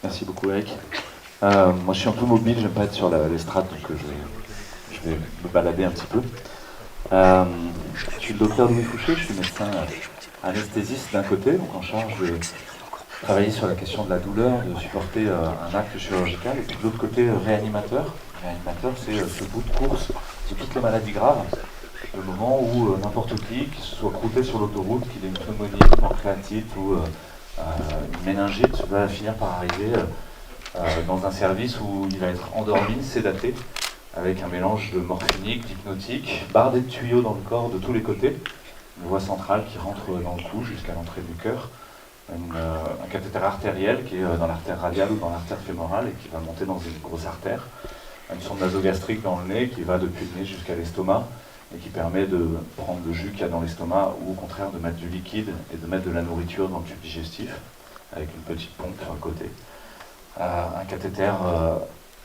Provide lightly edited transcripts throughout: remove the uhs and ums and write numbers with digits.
Merci beaucoup Eric. Moi je suis un peu mobile, j'aime pas être sur l'estrade, donc je vais me balader un petit peu. Je suis le docteur Louis Fouché, je suis médecin anesthésiste d'un côté, donc en charge de travailler sur la question de la douleur, de supporter un acte chirurgical, et puis de l'autre côté réanimateur. Réanimateur, c'est ce bout de course de toutes les maladies graves, le moment où n'importe qui se soit croûté sur l'autoroute, qu'il ait une pneumonie, une pancréatite ou une méningite, va finir par arriver dans un service où il va être endormi, sédaté, avec un mélange de morphinique, d'hypnotique, bardé de tuyaux dans le corps de tous les côtés, une voie centrale qui rentre dans le cou jusqu'à l'entrée du cœur, un cathéter artériel qui est dans l'artère radiale ou dans l'artère fémorale et qui va monter dans une grosse artère, une sonde nasogastrique dans le nez qui va depuis le nez jusqu'à l'estomac et qui permet de prendre le jus qu'il y a dans l'estomac ou au contraire de mettre du liquide et de mettre de la nourriture dans le tube digestif avec une petite pompe à côté. Un cathéter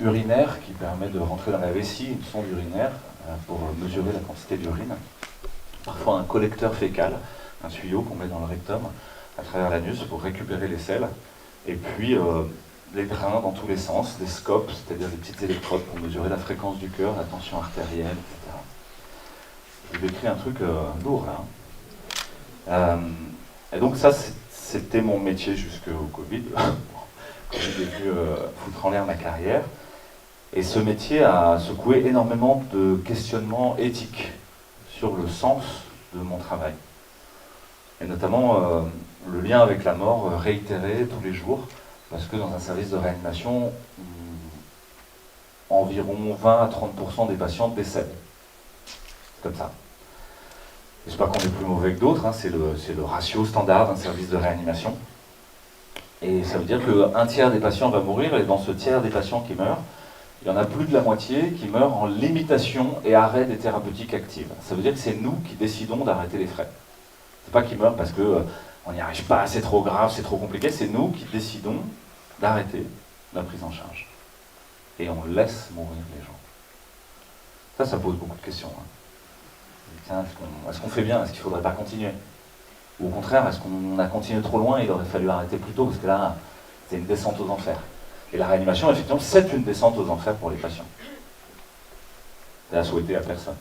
urinaire qui permet de rentrer dans la vessie, une sonde urinaire pour mesurer la quantité d'urine. Parfois un collecteur fécal, un tuyau qu'on met dans le rectum à travers l'anus pour récupérer les selles. Et puis les drains dans tous les sens, des scopes, c'est-à-dire des petites électrodes pour mesurer la fréquence du cœur, la tension artérielle, etc. Je vous décris un truc lourd là. Et donc ça, c'était mon métier jusqu'au Covid. Quand j'ai dû foutre en l'air ma carrière. Et ce métier a secoué énormément de questionnements éthiques sur le sens de mon travail. Et notamment le lien avec la mort réitéré tous les jours, parce que dans un service de réanimation, environ 20 à 30% des patients décèdent. C'est comme ça. Et c'est pas qu'on est plus mauvais que d'autres, hein, c'est le ratio standard d'un service de réanimation. Et ça veut dire qu'un tiers des patients va mourir, et dans ce tiers des patients qui meurent, il y en a plus de la moitié qui meurent en limitation et arrêt des thérapeutiques actives. Ça veut dire que c'est nous qui décidons d'arrêter les frais. C'est pas qu'ils meurent parce qu'on n'y arrive pas, c'est trop grave, c'est trop compliqué, c'est nous qui décidons d'arrêter la prise en charge. Et on laisse mourir les gens. Ça pose beaucoup de questions. Hein. Tiens, est-ce qu'on fait bien? Est-ce qu'il ne faudrait pas continuer? Ou au contraire, est-ce qu'on a continué trop loin et il aurait fallu arrêter plus tôt? Parce que là, c'est une descente aux enfers. Et la réanimation, effectivement, c'est une descente aux enfers pour les patients. C'est à souhaiter à personne.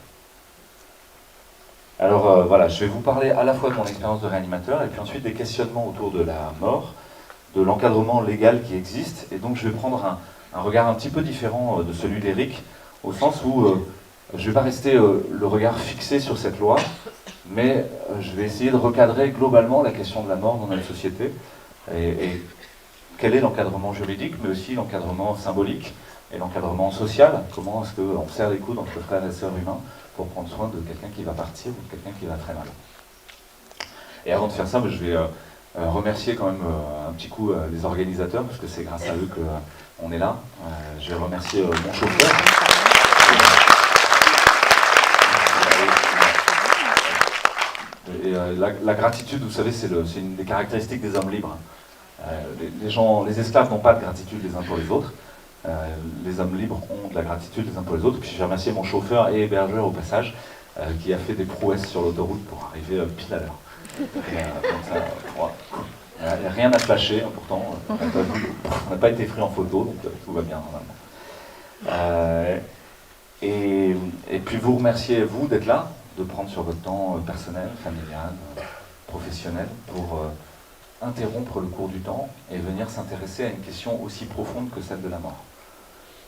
Alors voilà, je vais vous parler à la fois de mon expérience de réanimateur et puis ensuite des questionnements autour de la mort, de l'encadrement légal qui existe. Et donc je vais prendre un regard un petit peu différent de celui d'Eric, au sens où je ne vais pas rester le regard fixé sur cette loi, mais je vais essayer de recadrer globalement la question de la mort dans notre société et quel est l'encadrement juridique, mais aussi l'encadrement symbolique et l'encadrement social. Comment est-ce qu'on serre les coudes entre frères et sœurs humains pour prendre soin de quelqu'un qui va partir ou de quelqu'un qui va très mal. Et avant de faire ça, je vais remercier quand même un petit coup les organisateurs, parce que c'est grâce à eux qu'on est là. Je vais remercier mon chauffeur. Et la gratitude, vous savez, c'est une des caractéristiques des hommes libres. Les esclaves n'ont pas de gratitude les uns pour les autres. Les hommes libres ont de la gratitude les uns pour les autres. Puis je vais remercier mon chauffeur et hébergeur au passage, qui a fait des prouesses sur l'autoroute pour arriver pile à l'heure. Il n'y a rien à flasher, pourtant. On n'a pas été pris en photo, donc tout va bien normalement. Et puis vous remercier, vous, d'être là, de prendre sur votre temps personnel, familial, professionnel, pour interrompre le cours du temps et venir s'intéresser à une question aussi profonde que celle de la mort.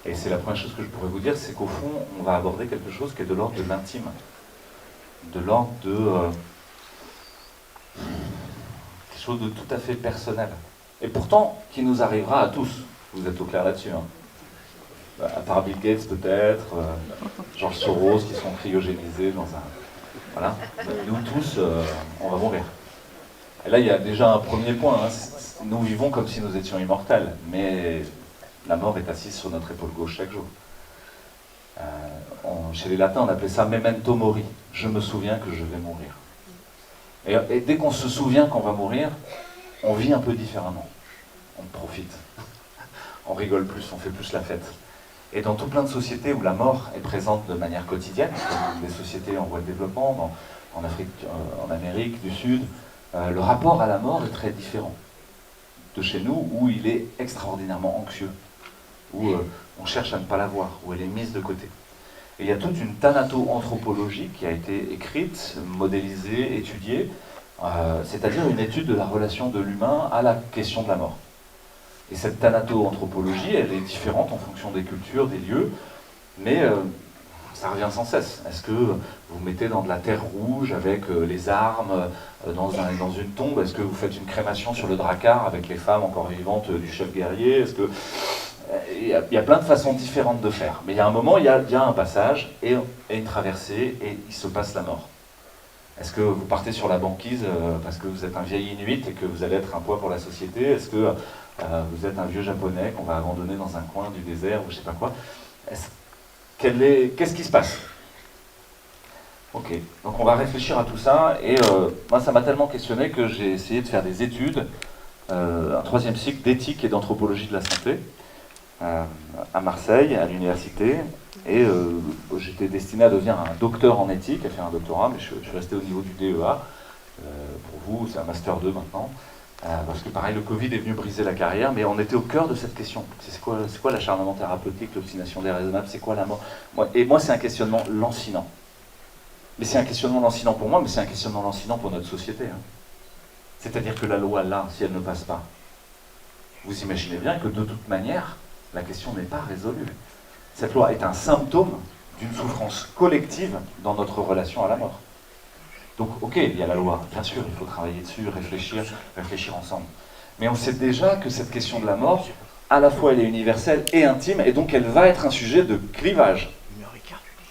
Et c'est la première chose que je pourrais vous dire, c'est qu'au fond, on va aborder quelque chose qui est de l'ordre de l'intime, de l'ordre de quelque chose de tout à fait personnel. Et pourtant, qui nous arrivera à tous. Vous êtes au clair là-dessus. Hein. À part Bill Gates peut-être, George Soros qui sont cryogénisés dans un... Voilà. Nous tous, on va mourir. Et là, il y a déjà un premier point. Hein. Nous vivons comme si nous étions immortels, mais la mort est assise sur notre épaule gauche chaque jour. Chez les latins, on appelait ça memento mori. Je me souviens que je vais mourir. Et dès qu'on se souvient qu'on va mourir, on vit un peu différemment. On profite. On rigole plus, on fait plus la fête. Et dans tout plein de sociétés où la mort est présente de manière quotidienne, comme les sociétés en voie de développement, en Afrique, en Amérique du Sud, le rapport à la mort est très différent. de chez nous où il est extraordinairement anxieux, où on cherche à ne pas la voir, où elle est mise de côté. Et il y a toute une thanato-anthropologie qui a été écrite, modélisée, étudiée, c'est-à-dire une étude de la relation de l'humain à la question de la mort. Et cette thanato-anthropologie, elle est différente en fonction des cultures, des lieux, mais ça revient sans cesse. Est-ce que vous mettez dans de la terre rouge avec les armes dans une tombe? Est-ce que vous faites une crémation sur le drakkar avec les femmes encore vivantes du chef guerrier? Est-ce que... Il y a plein de façons différentes de faire. Mais il y a un moment, il y a un passage et une traversée et il se passe la mort. Est-ce que vous partez sur la banquise parce que vous êtes un vieil Inuit et que vous allez être un poids pour la société? Est-ce que vous êtes un vieux japonais qu'on va abandonner dans un coin du désert ou je sais pas quoi? Qu'est-ce qui se passe? Ok, donc on va réfléchir à tout ça et moi ça m'a tellement questionné que j'ai essayé de faire des études, un 3e cycle d'éthique et d'anthropologie de la santé à Marseille, à l'université, et j'étais destiné à devenir un docteur en éthique, à faire un doctorat, mais je suis resté au niveau du DEA. Pour vous, c'est un Master 2 maintenant, parce que pareil, le Covid est venu briser la carrière, mais on était au cœur de cette question. C'est quoi l'acharnement thérapeutique, l'obstination déraisonnable, c'est quoi la mort? Et moi, c'est un questionnement lancinant. Mais c'est un questionnement lancinant pour moi, mais c'est un questionnement lancinant pour notre société. Hein. C'est-à-dire que la loi, là, si elle ne passe pas, vous imaginez bien que de toute manière, la question n'est pas résolue. Cette loi est un symptôme d'une souffrance collective dans notre relation à la mort. Donc, ok, il y a la loi, bien sûr, il faut travailler dessus, réfléchir ensemble. Mais on sait déjà que cette question de la mort, à la fois elle est universelle et intime, et donc elle va être un sujet de clivage.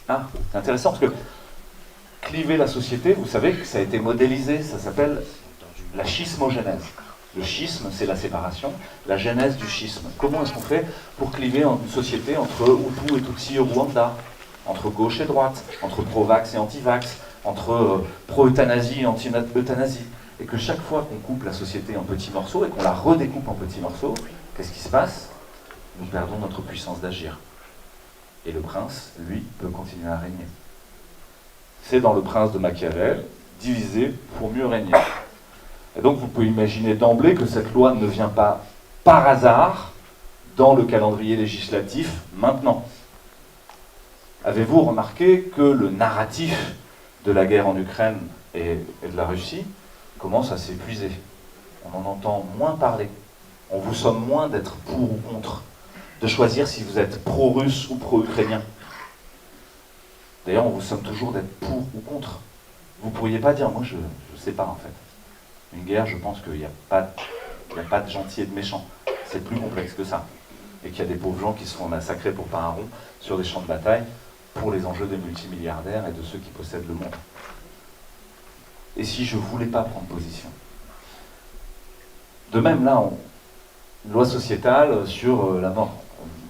Ah, c'est intéressant parce que cliver la société, vous savez que ça a été modélisé, ça s'appelle la schismogénèse. Le schisme, c'est la séparation, la genèse du schisme. Comment est-ce qu'on fait pour cliver une société entre Hutu et Tutsi au Rwanda, entre gauche et droite, entre pro-vax et anti-vax, entre pro-euthanasie et anti-euthanasie? Et que chaque fois qu'on coupe la société en petits morceaux et qu'on la redécoupe en petits morceaux, qu'est-ce qui se passe? Nous perdons notre puissance d'agir. Et le prince, lui, peut continuer à régner. C'est dans Le Prince de Machiavel, diviser pour mieux régner. Et donc vous pouvez imaginer d'emblée que cette loi ne vient pas par hasard dans le calendrier législatif maintenant. Avez-vous remarqué que le narratif de la guerre en Ukraine et de la Russie commence à s'épuiser? On en entend moins parler. On vous somme moins d'être pour ou contre, de choisir si vous êtes pro-russe ou pro-ukrainien. D'ailleurs, on vous somme toujours d'être pour ou contre. Vous ne pourriez pas dire, moi je ne sais pas en fait. Une guerre, je pense qu'il n'y a pas de gentils et de méchants. C'est plus complexe que ça. Et qu'il y a des pauvres gens qui seront massacrés pour pas un rond sur des champs de bataille pour les enjeux des multimilliardaires et de ceux qui possèdent le monde. Et si je ne voulais pas prendre position? De même, là, une loi sociétale sur la mort.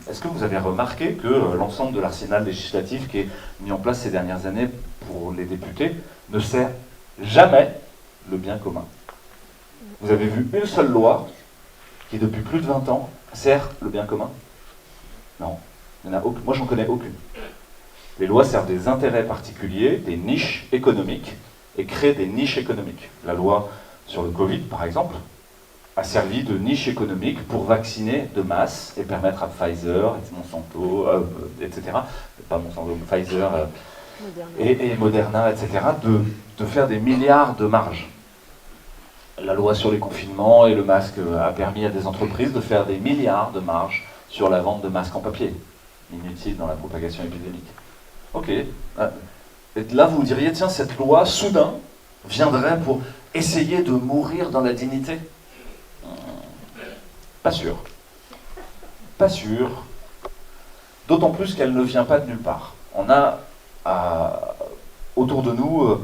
Est-ce que vous avez remarqué que l'ensemble de l'arsenal législatif qui est mis en place ces dernières années pour les députés ne sert jamais le bien commun? Vous avez vu une seule loi qui, depuis plus de 20 ans, sert le bien commun? Non. Il y en a aucune. Moi, j'en connais aucune. Les lois servent des intérêts particuliers, des niches économiques, et créent des niches économiques. La loi sur le Covid, par exemple, a servi de niche économique pour vacciner de masse et permettre à Pfizer, Monsanto, etc., pas Monsanto, Pfizer et Moderna, etc., de faire des milliards de marge. La loi sur les confinements et le masque a permis à des entreprises de faire des milliards de marge sur la vente de masques en papier, inutile dans la propagation épidémique. Ok. Et là, vous diriez, tiens, cette loi, soudain, viendrait pour essayer de mourir dans la dignité? Pas sûr. Pas sûr. D'autant plus qu'elle ne vient pas de nulle part. On a autour de nous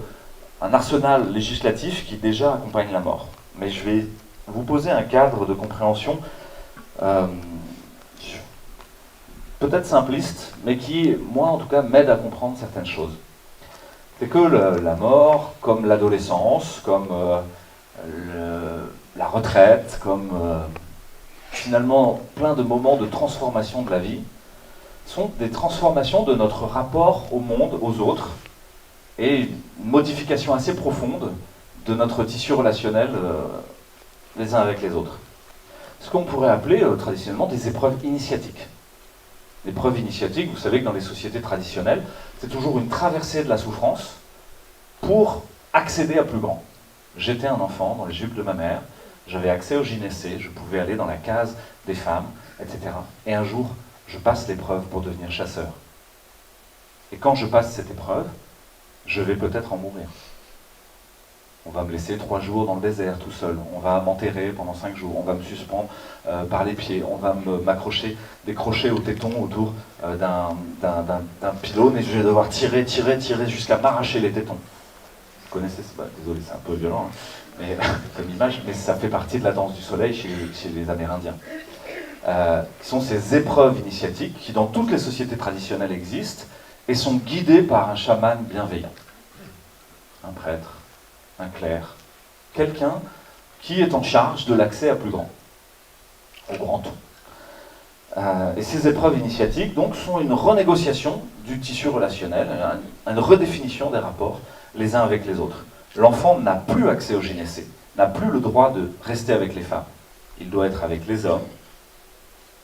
un arsenal législatif qui déjà accompagne la mort. Mais je vais vous poser un cadre de compréhension peut-être simpliste, mais qui, moi en tout cas, m'aide à comprendre certaines choses. C'est que la mort, comme l'adolescence, comme la retraite, comme finalement plein de moments de transformation de la vie, sont des transformations de notre rapport au monde, aux autres, et une modification assez profonde de notre tissu relationnel les uns avec les autres. ce qu'on pourrait appeler traditionnellement des épreuves initiatiques. L'épreuve initiatique, vous savez que dans les sociétés traditionnelles, c'est toujours une traversée de la souffrance pour accéder à plus grand. J'étais un enfant dans les jupes de ma mère, j'avais accès au gynécée, je pouvais aller dans la case des femmes, etc. Et un jour, je passe l'épreuve pour devenir chasseur. Et quand je passe cette épreuve, je vais peut-être en mourir. On va me laisser 3 jours dans le désert tout seul, on va m'enterrer pendant 5 jours, on va me suspendre par les pieds, on va m'accrocher des crochets au téton autour d'un pylône et je vais devoir tirer jusqu'à m'arracher les tétons. Vous connaissez, désolé c'est un peu violent, hein, mais, comme image, mais ça fait partie de la danse du soleil chez les Amérindiens. Qui sont ces épreuves initiatiques qui dans toutes les sociétés traditionnelles existent et sont guidées par un chaman bienveillant. Un prêtre, un clerc, quelqu'un qui est en charge de l'accès à plus grand, au grand tout. Et ces épreuves initiatiques donc, sont une renégociation du tissu relationnel, une redéfinition des rapports les uns avec les autres. L'enfant n'a plus accès au gynécée, n'a plus le droit de rester avec les femmes. Il doit être avec les hommes.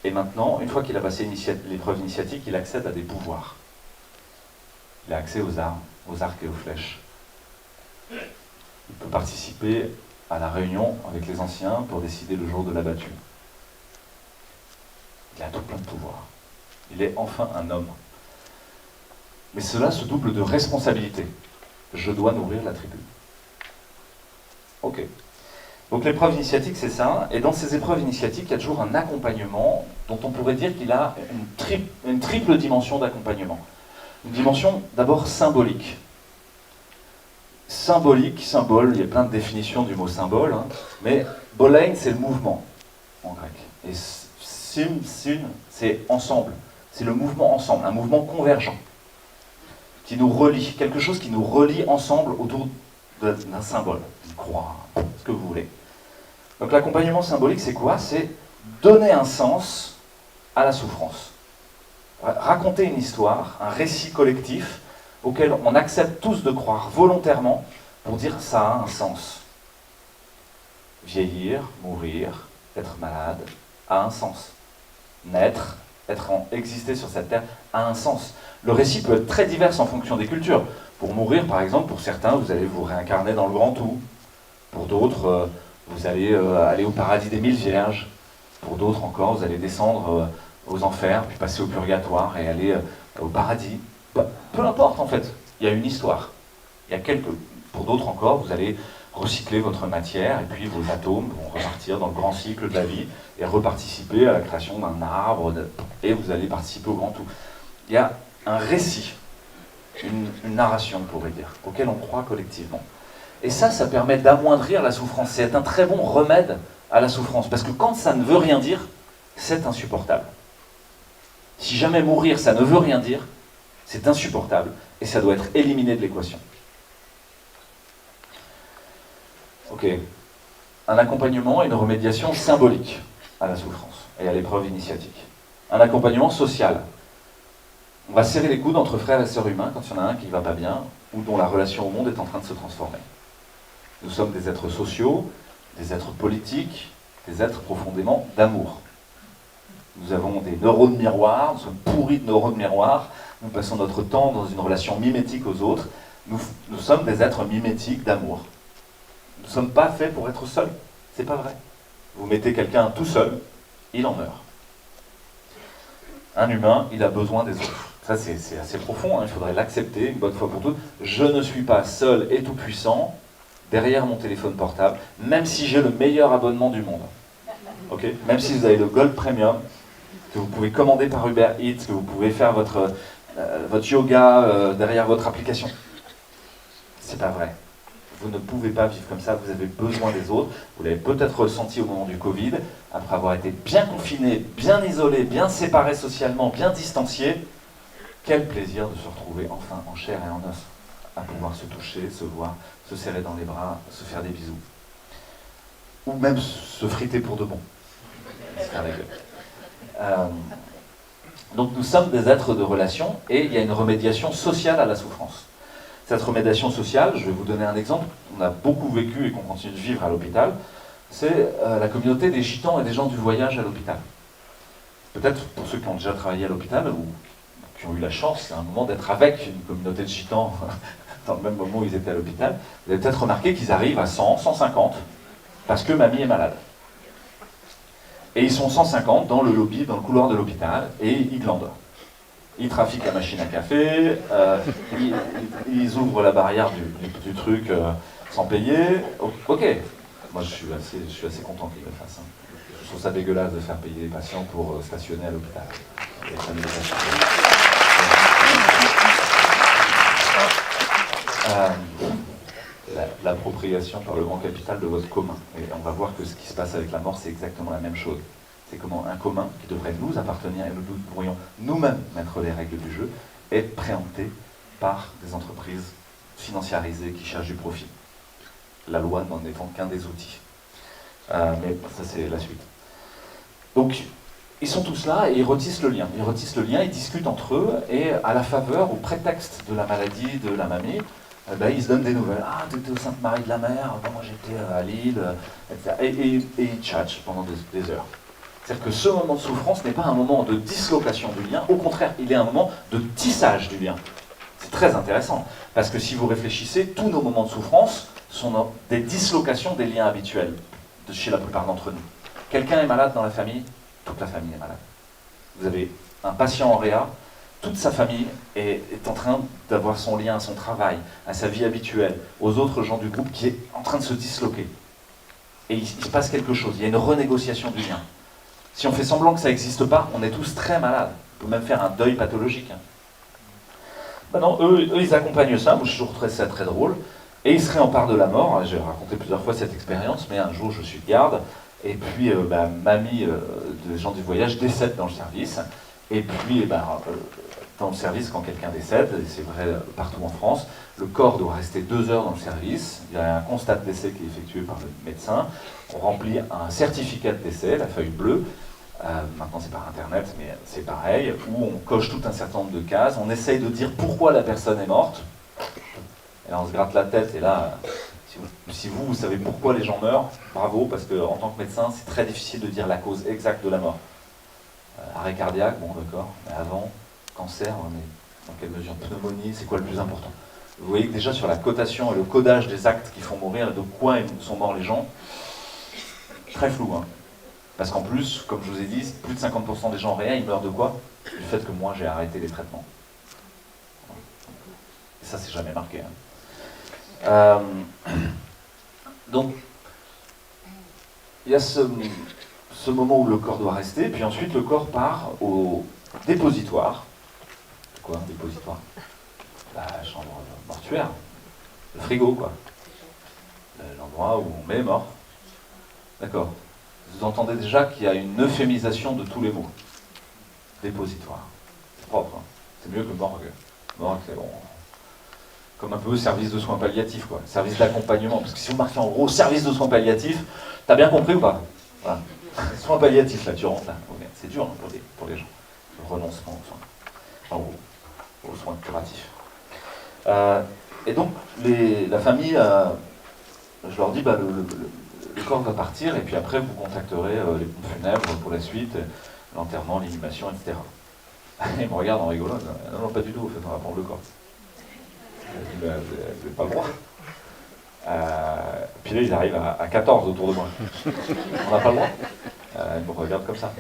Et maintenant, une fois qu'il a passé l'épreuve initiatique, il accède à des pouvoirs. Il a accès aux armes, aux arcs et aux flèches. Il peut participer à la réunion avec les anciens pour décider le jour de la battue. Il a tout plein de pouvoirs. Il est enfin un homme. Mais cela se double de responsabilité. Je dois nourrir la tribu. Ok. Donc l'épreuve initiatique, c'est ça. Et dans ces épreuves initiatiques, il y a toujours un accompagnement dont on pourrait dire qu'il a une triple dimension d'accompagnement. Une dimension d'abord symbolique. Symbolique, symbole, il y a plein de définitions du mot symbole, hein, mais bolein, c'est le mouvement en grec. Et syn, c'est ensemble. C'est le mouvement ensemble, un mouvement convergent qui nous relie, quelque chose qui nous relie ensemble autour d'un symbole, une croix, ce que vous voulez. Donc l'accompagnement symbolique, c'est quoi? C'est donner un sens à la souffrance. Raconter une histoire, un récit collectif auquel on accepte tous de croire volontairement pour dire ça a un sens. Vieillir, mourir, être malade, a un sens. Naître, exister sur cette terre, a un sens. Le récit peut être très divers en fonction des cultures. Pour mourir, par exemple, pour certains, vous allez vous réincarner dans le grand tout. Pour d'autres, vous allez aller au paradis des 1000 vierges. Pour d'autres encore, vous allez descendre aux enfers, puis passer au purgatoire et aller au paradis. Peu importe en fait, il y a une histoire. Pour d'autres encore, vous allez recycler votre matière et puis vos atomes vont repartir dans le grand cycle de la vie et reparticiper à la création d'un arbre et vous allez participer au grand tout. Il y a un récit, une narration, on pourrait dire, auquel on croit collectivement. Et ça permet d'amoindrir la souffrance. C'est un très bon remède à la souffrance parce que quand ça ne veut rien dire, c'est insupportable. Si jamais mourir, ça ne veut rien dire, c'est insupportable et ça doit être éliminé de l'équation. Ok. Un accompagnement et une remédiation symbolique à la souffrance et à l'épreuve initiatique. Un accompagnement social. On va serrer les coudes entre frères et sœurs humains quand il y en a un qui ne va pas bien ou dont la relation au monde est en train de se transformer. Nous sommes des êtres sociaux, des êtres politiques, des êtres profondément d'amour. Nous avons des neurones miroirs, nous sommes pourris de neurones miroirs, nous passons notre temps dans une relation mimétique aux autres, nous sommes des êtres mimétiques d'amour. Nous ne sommes pas faits pour être seuls, c'est pas vrai. Vous mettez quelqu'un tout seul, il en meurt. Un humain, il a besoin des autres. Ça c'est assez profond, hein, il faudrait l'accepter une bonne fois pour toutes. Je ne suis pas seul et tout puissant derrière mon téléphone portable, même si j'ai le meilleur abonnement du monde. Okay, même si vous avez le Gold Premium, que vous pouvez commander par Uber Eats, que vous pouvez faire votre yoga derrière votre application. C'est pas vrai. Vous ne pouvez pas vivre comme ça, vous avez besoin des autres. Vous l'avez peut-être ressenti au moment du Covid, après avoir été bien confiné, bien isolé, bien séparé socialement, bien distancié. Quel plaisir de se retrouver enfin en chair et en os, à pouvoir se toucher, se voir, se serrer dans les bras, se faire des bisous. Ou même se friter pour de bon. Se faire la gueule. Donc nous sommes des êtres de relation et il y a une remédiation sociale à la souffrance. Cette remédiation sociale, je vais vous donner un exemple, on a beaucoup vécu et qu'on continue de vivre à l'hôpital. c'est la communauté des gitans et des gens du voyage à l'hôpital. Peut-être pour ceux qui ont déjà travaillé à l'hôpital ou qui ont eu la chance à un moment d'être avec une communauté de gitans dans le même moment où ils étaient à l'hôpital, vous avez peut-être remarqué qu'ils arrivent à 100, 150 parce que mamie est malade. Et ils sont 150 dans le lobby, dans le couloir de l'hôpital, et ils glandent. Ils trafiquent la machine à café, ils ouvrent la barrière du truc sans payer. Ok, moi je suis assez content qu'ils le fassent. Je trouve ça dégueulasse de faire payer les patients pour stationner à l'hôpital. L'appropriation par le grand capital de votre commun. Et on va voir que ce qui se passe avec la mort, c'est exactement la même chose. C'est comment un commun qui devrait nous appartenir et nous pourrions nous-mêmes mettre les règles du jeu est préempté par des entreprises financiarisées qui cherchent du profit. La loi n'en étant qu'un des outils. Mais ça, c'est la suite. Donc, ils sont tous là et ils retissent le lien. Ils discutent entre eux et à la faveur, au prétexte de la maladie de la mamie, ils se donnent des nouvelles. Ah, tu étais au Sainte-Marie de la Mer, moi j'étais à Lille, etc. Et ils tchatchent pendant des heures. C'est-à-dire que ce moment de souffrance n'est pas un moment de dislocation du lien, au contraire, il est un moment de tissage du lien. C'est très intéressant, parce que si vous réfléchissez, tous nos moments de souffrance sont des dislocations des liens habituels, chez la plupart d'entre nous. Quelqu'un est malade dans la famille, toute la famille est malade. Vous avez un patient en réa, toute sa famille est en train d'avoir son lien à son travail, à sa vie habituelle, aux autres gens du groupe qui est en train de se disloquer. Et il se passe quelque chose, il y a une renégociation du lien. Si on fait semblant que ça n'existe pas, on est tous très malades. On peut même faire un deuil pathologique. Ben non, eux, ils accompagnent ça. Moi, je trouve ça très drôle. Et ils se réemparent de la mort. J'ai raconté plusieurs fois cette expérience, mais un jour, je suis de garde. Et puis, mamie des gens du voyage décède dans le service. Et puis, dans le service, quand quelqu'un décède, et c'est vrai partout en France, le corps doit rester 2 heures dans le service. Il y a un constat de décès qui est effectué par le médecin. On remplit un certificat de décès, la feuille bleue. Maintenant c'est par internet, mais c'est pareil, où on coche tout un certain nombre de cases, on essaye de dire pourquoi la personne est morte, et là on se gratte la tête, et là, si vous savez pourquoi les gens meurent, bravo, parce qu'en tant que médecin, c'est très difficile de dire la cause exacte de la mort. Arrêt cardiaque, bon d'accord, mais avant, cancer, mais dans quelle mesure? Pneumonie, c'est quoi le plus important? Vous voyez que déjà sur la cotation et le codage des actes qui font mourir, de quoi sont morts les gens, très flou, hein. Parce qu'en plus, comme je vous ai dit, plus de 50% des gens réels, ils meurent de quoi? Du fait que moi, j'ai arrêté les traitements. Et ça, c'est jamais marqué. Hein. Donc, il y a ce moment où le corps doit rester, puis ensuite, le corps part au dépositoire. C'est quoi, un dépositoire? La chambre mortuaire. Le frigo, quoi. L'endroit où on met mort. D'accord. Vous entendez déjà qu'il y a une euphémisation de tous les mots. Dépositoire. C'est propre, hein. C'est mieux que morgue. Morgue, c'est bon. Comme un peu service de soins palliatifs, quoi. Service d'accompagnement. Parce que si vous marquez en gros service de soins palliatifs, t'as bien compris ou pas? Voilà. Soins palliatifs, là, tu rentres là. C'est dur hein, pour les gens. Le renoncement aux soins. Enfin, aux soins curatifs. Et donc, la famille, je leur dis, le corps va partir, et puis après, vous contacterez les pompes funèbres pour la suite, l'enterrement, l'inhumation, etc. Ils me regardent en rigolant, non, non, pas du tout, en fait, on va prendre le corps. Je dis, vous n'avez pas le droit. Puis là, ils arrivent à 14 autour de moi. On n'a pas le droit. Ils me regardent comme ça.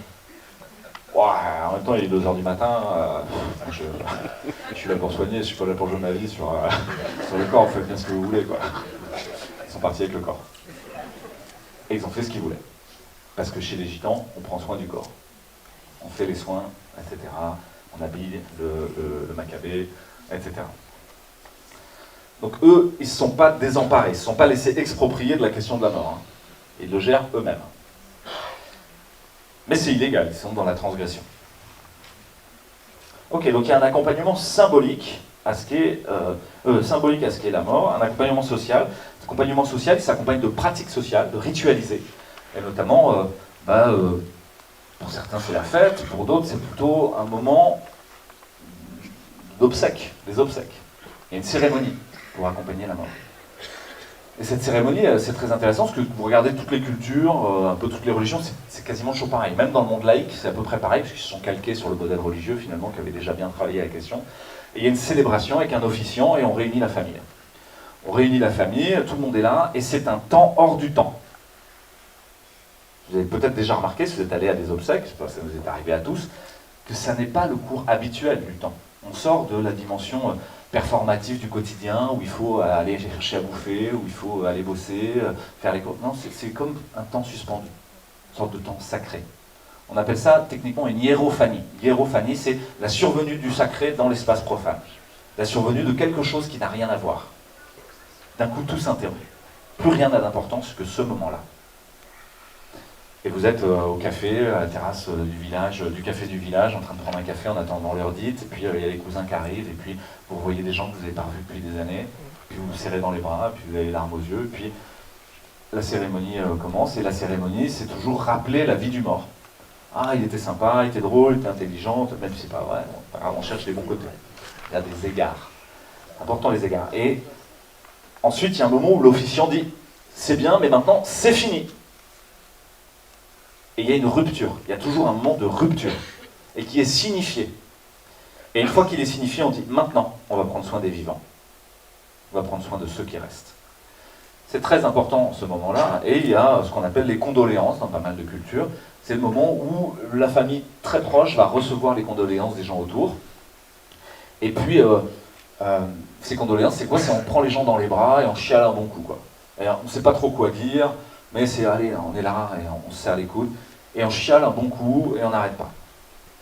Ouah, en même temps, il est 2h du matin, je suis là pour soigner, je suis pas là pour jouer ma vie sur le corps, vous faites bien ce que vous voulez, quoi. Ils sont partis avec le corps. Et ils ont fait ce qu'ils voulaient. Parce que chez les gitans, on prend soin du corps. On fait les soins, etc. On habille le macabé, etc. Donc eux, ils ne se sont pas désemparés, ils ne se sont pas laissés exproprier de la question de la mort. Hein. Ils le gèrent eux-mêmes. Mais c'est illégal, ils sont dans la transgression. Ok, donc il y a un accompagnement symbolique à ce qu'est la mort, un accompagnement social. L'accompagnement social, il s'accompagne de pratiques sociales, de ritualisées. Et notamment, pour certains c'est la fête, pour d'autres c'est plutôt un moment d'obsèques, des obsèques. Il y a une cérémonie pour accompagner la mort. Et cette cérémonie, c'est très intéressant parce que vous regardez toutes les cultures, un peu toutes les religions, c'est quasiment toujours pareil. Même dans le monde laïque, c'est à peu près pareil, parce qu'ils se sont calqués sur le modèle religieux finalement, qui avait déjà bien travaillé la question. Et il y a une célébration avec un officiant et on réunit la famille. On réunit la famille, tout le monde est là, et c'est un temps hors du temps. Vous avez peut-être déjà remarqué, si vous êtes allé à des obsèques, ça nous est arrivé à tous, que ça n'est pas le cours habituel du temps. On sort de la dimension performative du quotidien, où il faut aller chercher à bouffer, où il faut aller bosser, faire les cours. Non, c'est comme un temps suspendu, une sorte de temps sacré. On appelle ça techniquement une hiérophanie. Hiérophanie, c'est la survenue du sacré dans l'espace profane. La survenue de quelque chose qui n'a rien à voir. D'un coup, tout s'interrompt. Plus rien n'a d'importance que ce moment-là. Et vous êtes au café, à la terrasse du village, du café du village, en train de prendre un café en attendant l'heure dite, et puis il y a les cousins qui arrivent, et puis vous voyez des gens que vous n'avez pas revus depuis des années, puis vous vous serrez dans les bras, puis vous avez les larmes aux yeux, et puis la cérémonie commence, et la cérémonie, c'est toujours rappeler la vie du mort. Ah, il était sympa, il était drôle, il était intelligent, même si c'est pas vrai, bon, on cherche les bons côtés. Il y a des égards. Important les égards. Et ensuite, il y a un moment où l'officiant dit « c'est bien, mais maintenant, c'est fini ». Et il y a une rupture, il y a toujours un moment de rupture, et qui est signifié. Et une fois qu'il est signifié, on dit « maintenant, on va prendre soin des vivants. On va prendre soin de ceux qui restent ». C'est très important ce moment-là, et il y a ce qu'on appelle les condoléances dans pas mal de cultures. C'est le moment où la famille très proche va recevoir les condoléances des gens autour. Et puis, ces condoléances, c'est quoi? C'est on prend les gens dans les bras et on chiale un bon coup, quoi. Et on ne sait pas trop quoi dire, mais c'est allez, on est là et on se serre les coudes. Et on chiale un bon coup et on n'arrête pas.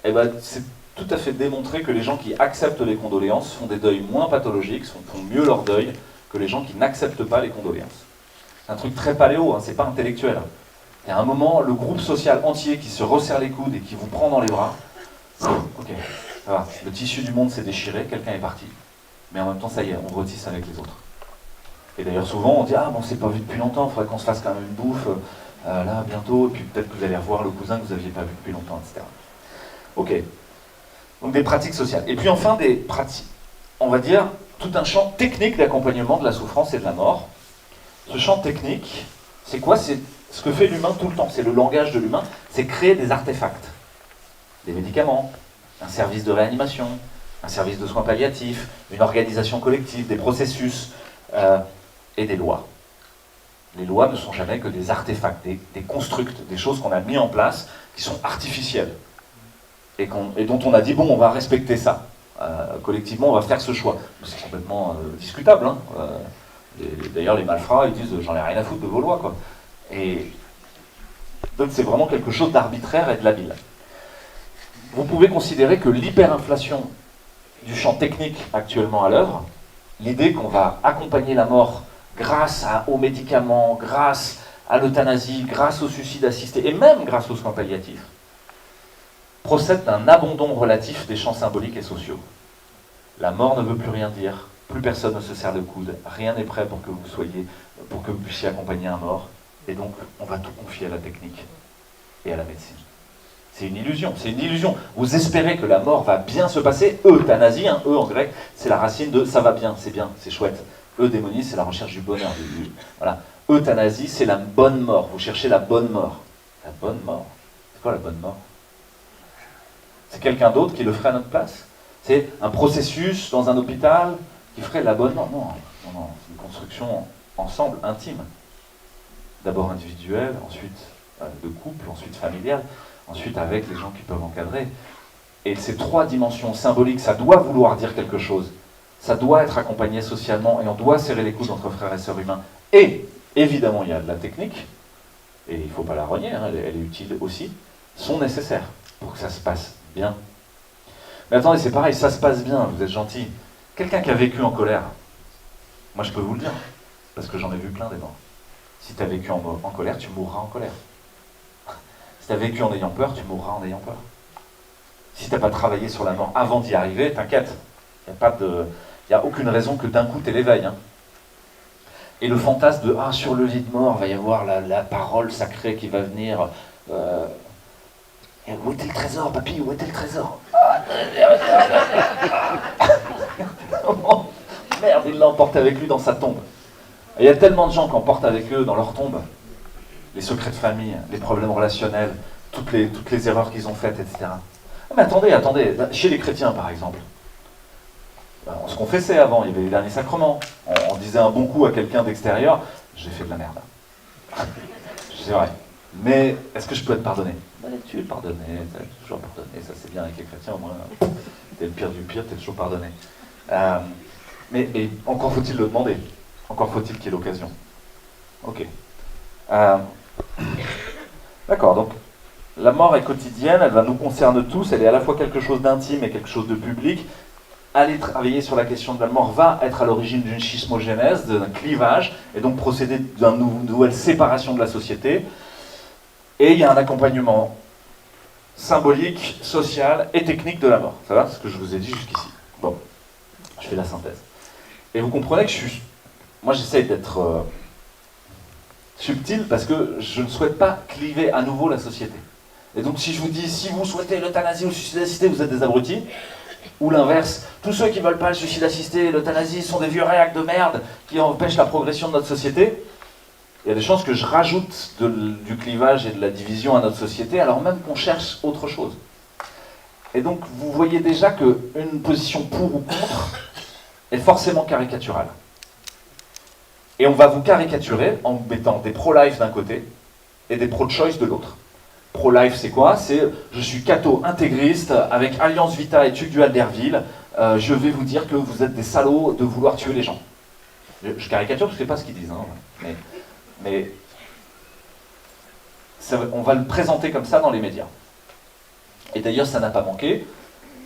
Et ben, c'est tout à fait démontré que les gens qui acceptent les condoléances font des deuils moins pathologiques, font mieux leur deuil que les gens qui n'acceptent pas les condoléances. C'est un truc très paléo, hein, c'est pas intellectuel. Il y a un moment, le groupe social entier qui se resserre les coudes et qui vous prend dans les bras, ok, ça va, le tissu du monde s'est déchiré, quelqu'un est parti, mais en même temps, ça y est, on retisse avec les autres. Et d'ailleurs, souvent, on dit « Ah, bon, on s'est pas vu depuis longtemps, il faudrait qu'on se fasse quand même une bouffe, là, bientôt, et puis peut-être que vous allez revoir le cousin que vous n'aviez pas vu depuis longtemps, etc. » Ok. Donc des pratiques sociales. Et puis enfin, des pratiques, on va dire, tout un champ technique d'accompagnement de la souffrance et de la mort. Ce champ technique, c'est quoi? C'est ce que fait l'humain tout le temps, c'est le langage de l'humain, c'est créer des artefacts. Des médicaments, un service de réanimation, un service de soins palliatifs, une organisation collective, des processus et des lois. Les lois ne sont jamais que des artefacts, des constructs, des choses qu'on a mis en place qui sont artificielles et dont on a dit bon, on va respecter ça. Collectivement, on va faire ce choix. C'est complètement discutable. Hein. D'ailleurs, les malfrats, ils disent j'en ai rien à foutre de vos lois, quoi. Et donc c'est vraiment quelque chose d'arbitraire et de labile. Vous pouvez considérer que l'hyperinflation du champ technique actuellement à l'œuvre, l'idée qu'on va accompagner la mort grâce aux médicaments, grâce à l'euthanasie, grâce au suicide assisté, et même grâce aux soins palliatifs, procède d'un abandon relatif des champs symboliques et sociaux. La mort ne veut plus rien dire, plus personne ne se serre le coude, rien n'est prêt pour que vous puissiez accompagner un mort, et donc on va tout confier à la technique et à la médecine. C'est une illusion, c'est une illusion. Vous espérez que la mort va bien se passer, euthanasie, hein, en grec, c'est la racine de ça va bien, c'est chouette. Eudémonie, c'est la recherche du bonheur. Voilà. Euthanasie, c'est la bonne mort. Vous cherchez la bonne mort. La bonne mort. C'est quoi la bonne mort? C'est quelqu'un d'autre qui le ferait à notre place? C'est un processus dans un hôpital qui ferait la bonne mort? Non, c'est une construction ensemble, intime. D'abord individuelle, ensuite de couple, ensuite familiale, ensuite avec les gens qui peuvent encadrer. Et ces trois dimensions symboliques, ça doit vouloir dire quelque chose. Ça doit être accompagné socialement et on doit serrer les coudes entre frères et sœurs humains. Et, évidemment, il y a de la technique, et il ne faut pas la renier, hein, elle est utile aussi, sont nécessaires pour que ça se passe bien. Mais attendez, c'est pareil, ça se passe bien, vous êtes gentil. Quelqu'un qui a vécu en colère, moi je peux vous le dire, parce que j'en ai vu plein des morts. Si tu as vécu en colère, tu mourras en colère. Si tu as vécu en ayant peur, tu mourras en ayant peur. Si tu n'as pas travaillé sur la mort avant d'y arriver, t'inquiète. Il n'y a aucune raison que d'un coup tu l'éveilles. Hein. Et le fantasme de « Ah, sur le lit de mort, il va y avoir la parole sacrée qui va venir. Où était le trésor, papy? Où était le trésor ?» Merde, il l'a emporté avec lui dans sa tombe. Et il y a tellement de gens qui emportent avec eux dans leur tombe les secrets de famille, les problèmes relationnels, toutes les erreurs qu'ils ont faites, etc. Ah, mais attendez, chez les chrétiens par exemple, on se confessait avant, il y avait les derniers sacrements, on disait un bon coup à quelqu'un d'extérieur, j'ai fait de la merde. C'est vrai. Mais est-ce que je peux être pardonné? Tu es pardonné, tu es toujours pardonné, ça c'est bien avec les chrétiens, au moins, t'es le pire du pire, t'es toujours pardonné. Mais encore faut-il le demander, encore faut-il qu'il y ait l'occasion. Ok. D'accord, donc la mort est quotidienne, elle va nous concerne tous, elle est à la fois quelque chose d'intime et quelque chose de public. Aller travailler sur la question de la mort va être à l'origine d'une schismogénèse, d'un clivage, et donc procéder d'une nouvelle séparation de la société. Et il y a un accompagnement symbolique, social et technique de la mort. Ça va, c'est ce que je vous ai dit jusqu'ici. Bon, je fais la synthèse. Et vous comprenez que moi j'essaye d'être subtil parce que je ne souhaite pas cliver à nouveau la société. Et donc si je vous dis, si vous souhaitez l'euthanasie ou le suicide assisté, vous êtes des abrutis, ou l'inverse, tous ceux qui ne veulent pas le suicide assisté et l'euthanasie sont des vieux réacs de merde qui empêchent la progression de notre société, il y a des chances que je rajoute du clivage et de la division à notre société alors même qu'on cherche autre chose. Et donc vous voyez déjà qu'une position pour ou contre est forcément caricaturale. Et on va vous caricaturer en mettant des pro-life d'un côté et des pro-choice de l'autre. Pro-life, c'est quoi? C'est je suis catho intégriste avec Alliance Vita et Tugdual d'Herville. Je vais vous dire que vous êtes des salauds de vouloir tuer les gens. Je caricature, je ne sais pas ce qu'ils disent. Hein, mais on va le présenter comme ça dans les médias. Et d'ailleurs, ça n'a pas manqué.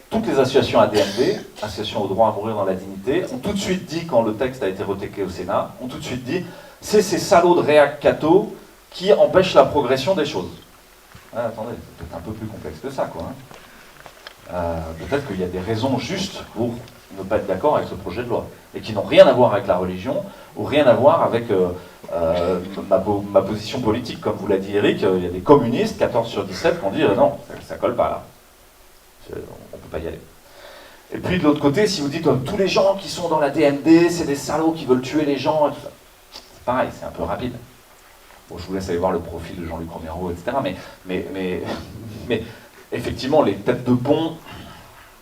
Toutes les associations ADMD, Associations au droit à mourir dans la dignité, ont tout de suite dit, quand le texte a été retoqué au Sénat, ont tout de suite dit c'est ces salauds de réac catho qui empêchent la progression des choses. Ah, attendez, c'est peut-être un peu plus complexe que ça, quoi. Peut-être qu'il y a des raisons justes pour ne pas être d'accord avec ce projet de loi, et qui n'ont rien à voir avec la religion, ou rien à voir avec ma position politique. Comme vous l'a dit Eric, il y a des communistes, 14 sur 17, qui ont dit non, ça colle pas là. On ne peut pas y aller. Et puis de l'autre côté, si vous dites tous les gens qui sont dans la DMD, c'est des salauds qui veulent tuer les gens, et tout ça. C'est pareil, c'est un peu rapide. Bon, je vous laisse aller voir le profil de Jean-Luc Romero, etc. Mais effectivement, les têtes de pont,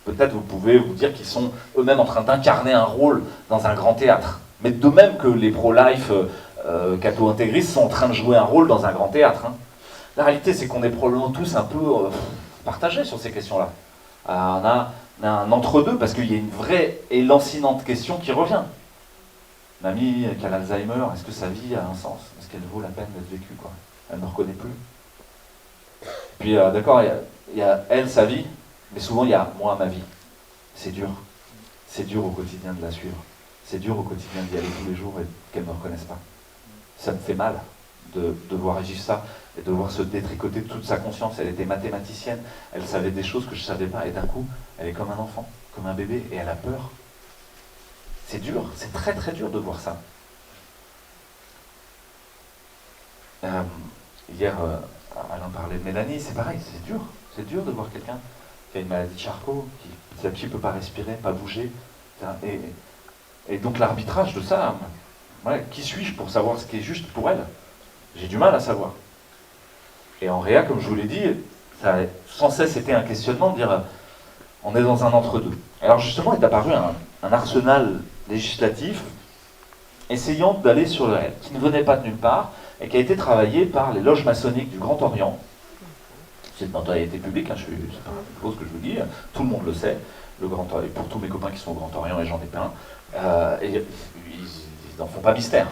peut-être vous pouvez vous dire qu'ils sont eux-mêmes en train d'incarner un rôle dans un grand théâtre. Mais de même que les pro-life catho-intégristes sont en train de jouer un rôle dans un grand théâtre. Hein. La réalité, c'est qu'on est probablement tous un peu partagés sur ces questions-là. On a un entre-deux, parce qu'il y a une vraie et lancinante question qui revient. Mamie qui a l'Alzheimer, est-ce que sa vie a un sens? Est-ce qu'elle vaut la peine d'être vécue, quoi? Elle ne me reconnaît plus. Puis, d'accord, il y a elle, sa vie, mais souvent il y a moi, ma vie. C'est dur. C'est dur au quotidien de la suivre. C'est dur au quotidien d'y aller tous les jours et qu'elle ne me reconnaisse pas. Ça me fait mal de voir agir ça et de voir se détricoter toute sa conscience. Elle était mathématicienne, elle savait des choses que je ne savais pas, et d'un coup, elle est comme un enfant, comme un bébé, et elle a peur. C'est dur, c'est très très dur de voir ça. Hier, Alain parlait de Mélanie, c'est pareil, c'est dur de voir quelqu'un qui a une maladie de Charcot, qui petit à petit ne peut pas respirer, pas bouger. Et donc l'arbitrage de ça, ouais, qui suis-je pour savoir ce qui est juste pour elle? J'ai du mal à savoir. Et en réa, comme je vous l'ai dit, ça a sans cesse été un questionnement de dire on est dans un entre-deux. Alors justement est apparu un arsenal législatif essayant d'aller sur le réel, qui ne venait pas de nulle part et qui a été travaillé par les loges maçonniques du Grand Orient. C'est de notoriété publique, c'est pas une chose que je vous dis, tout le monde le sait, le Grand Orient, et pour tous mes copains qui sont au Grand Orient, et j'en ai plein, et ils n'en font pas mystère.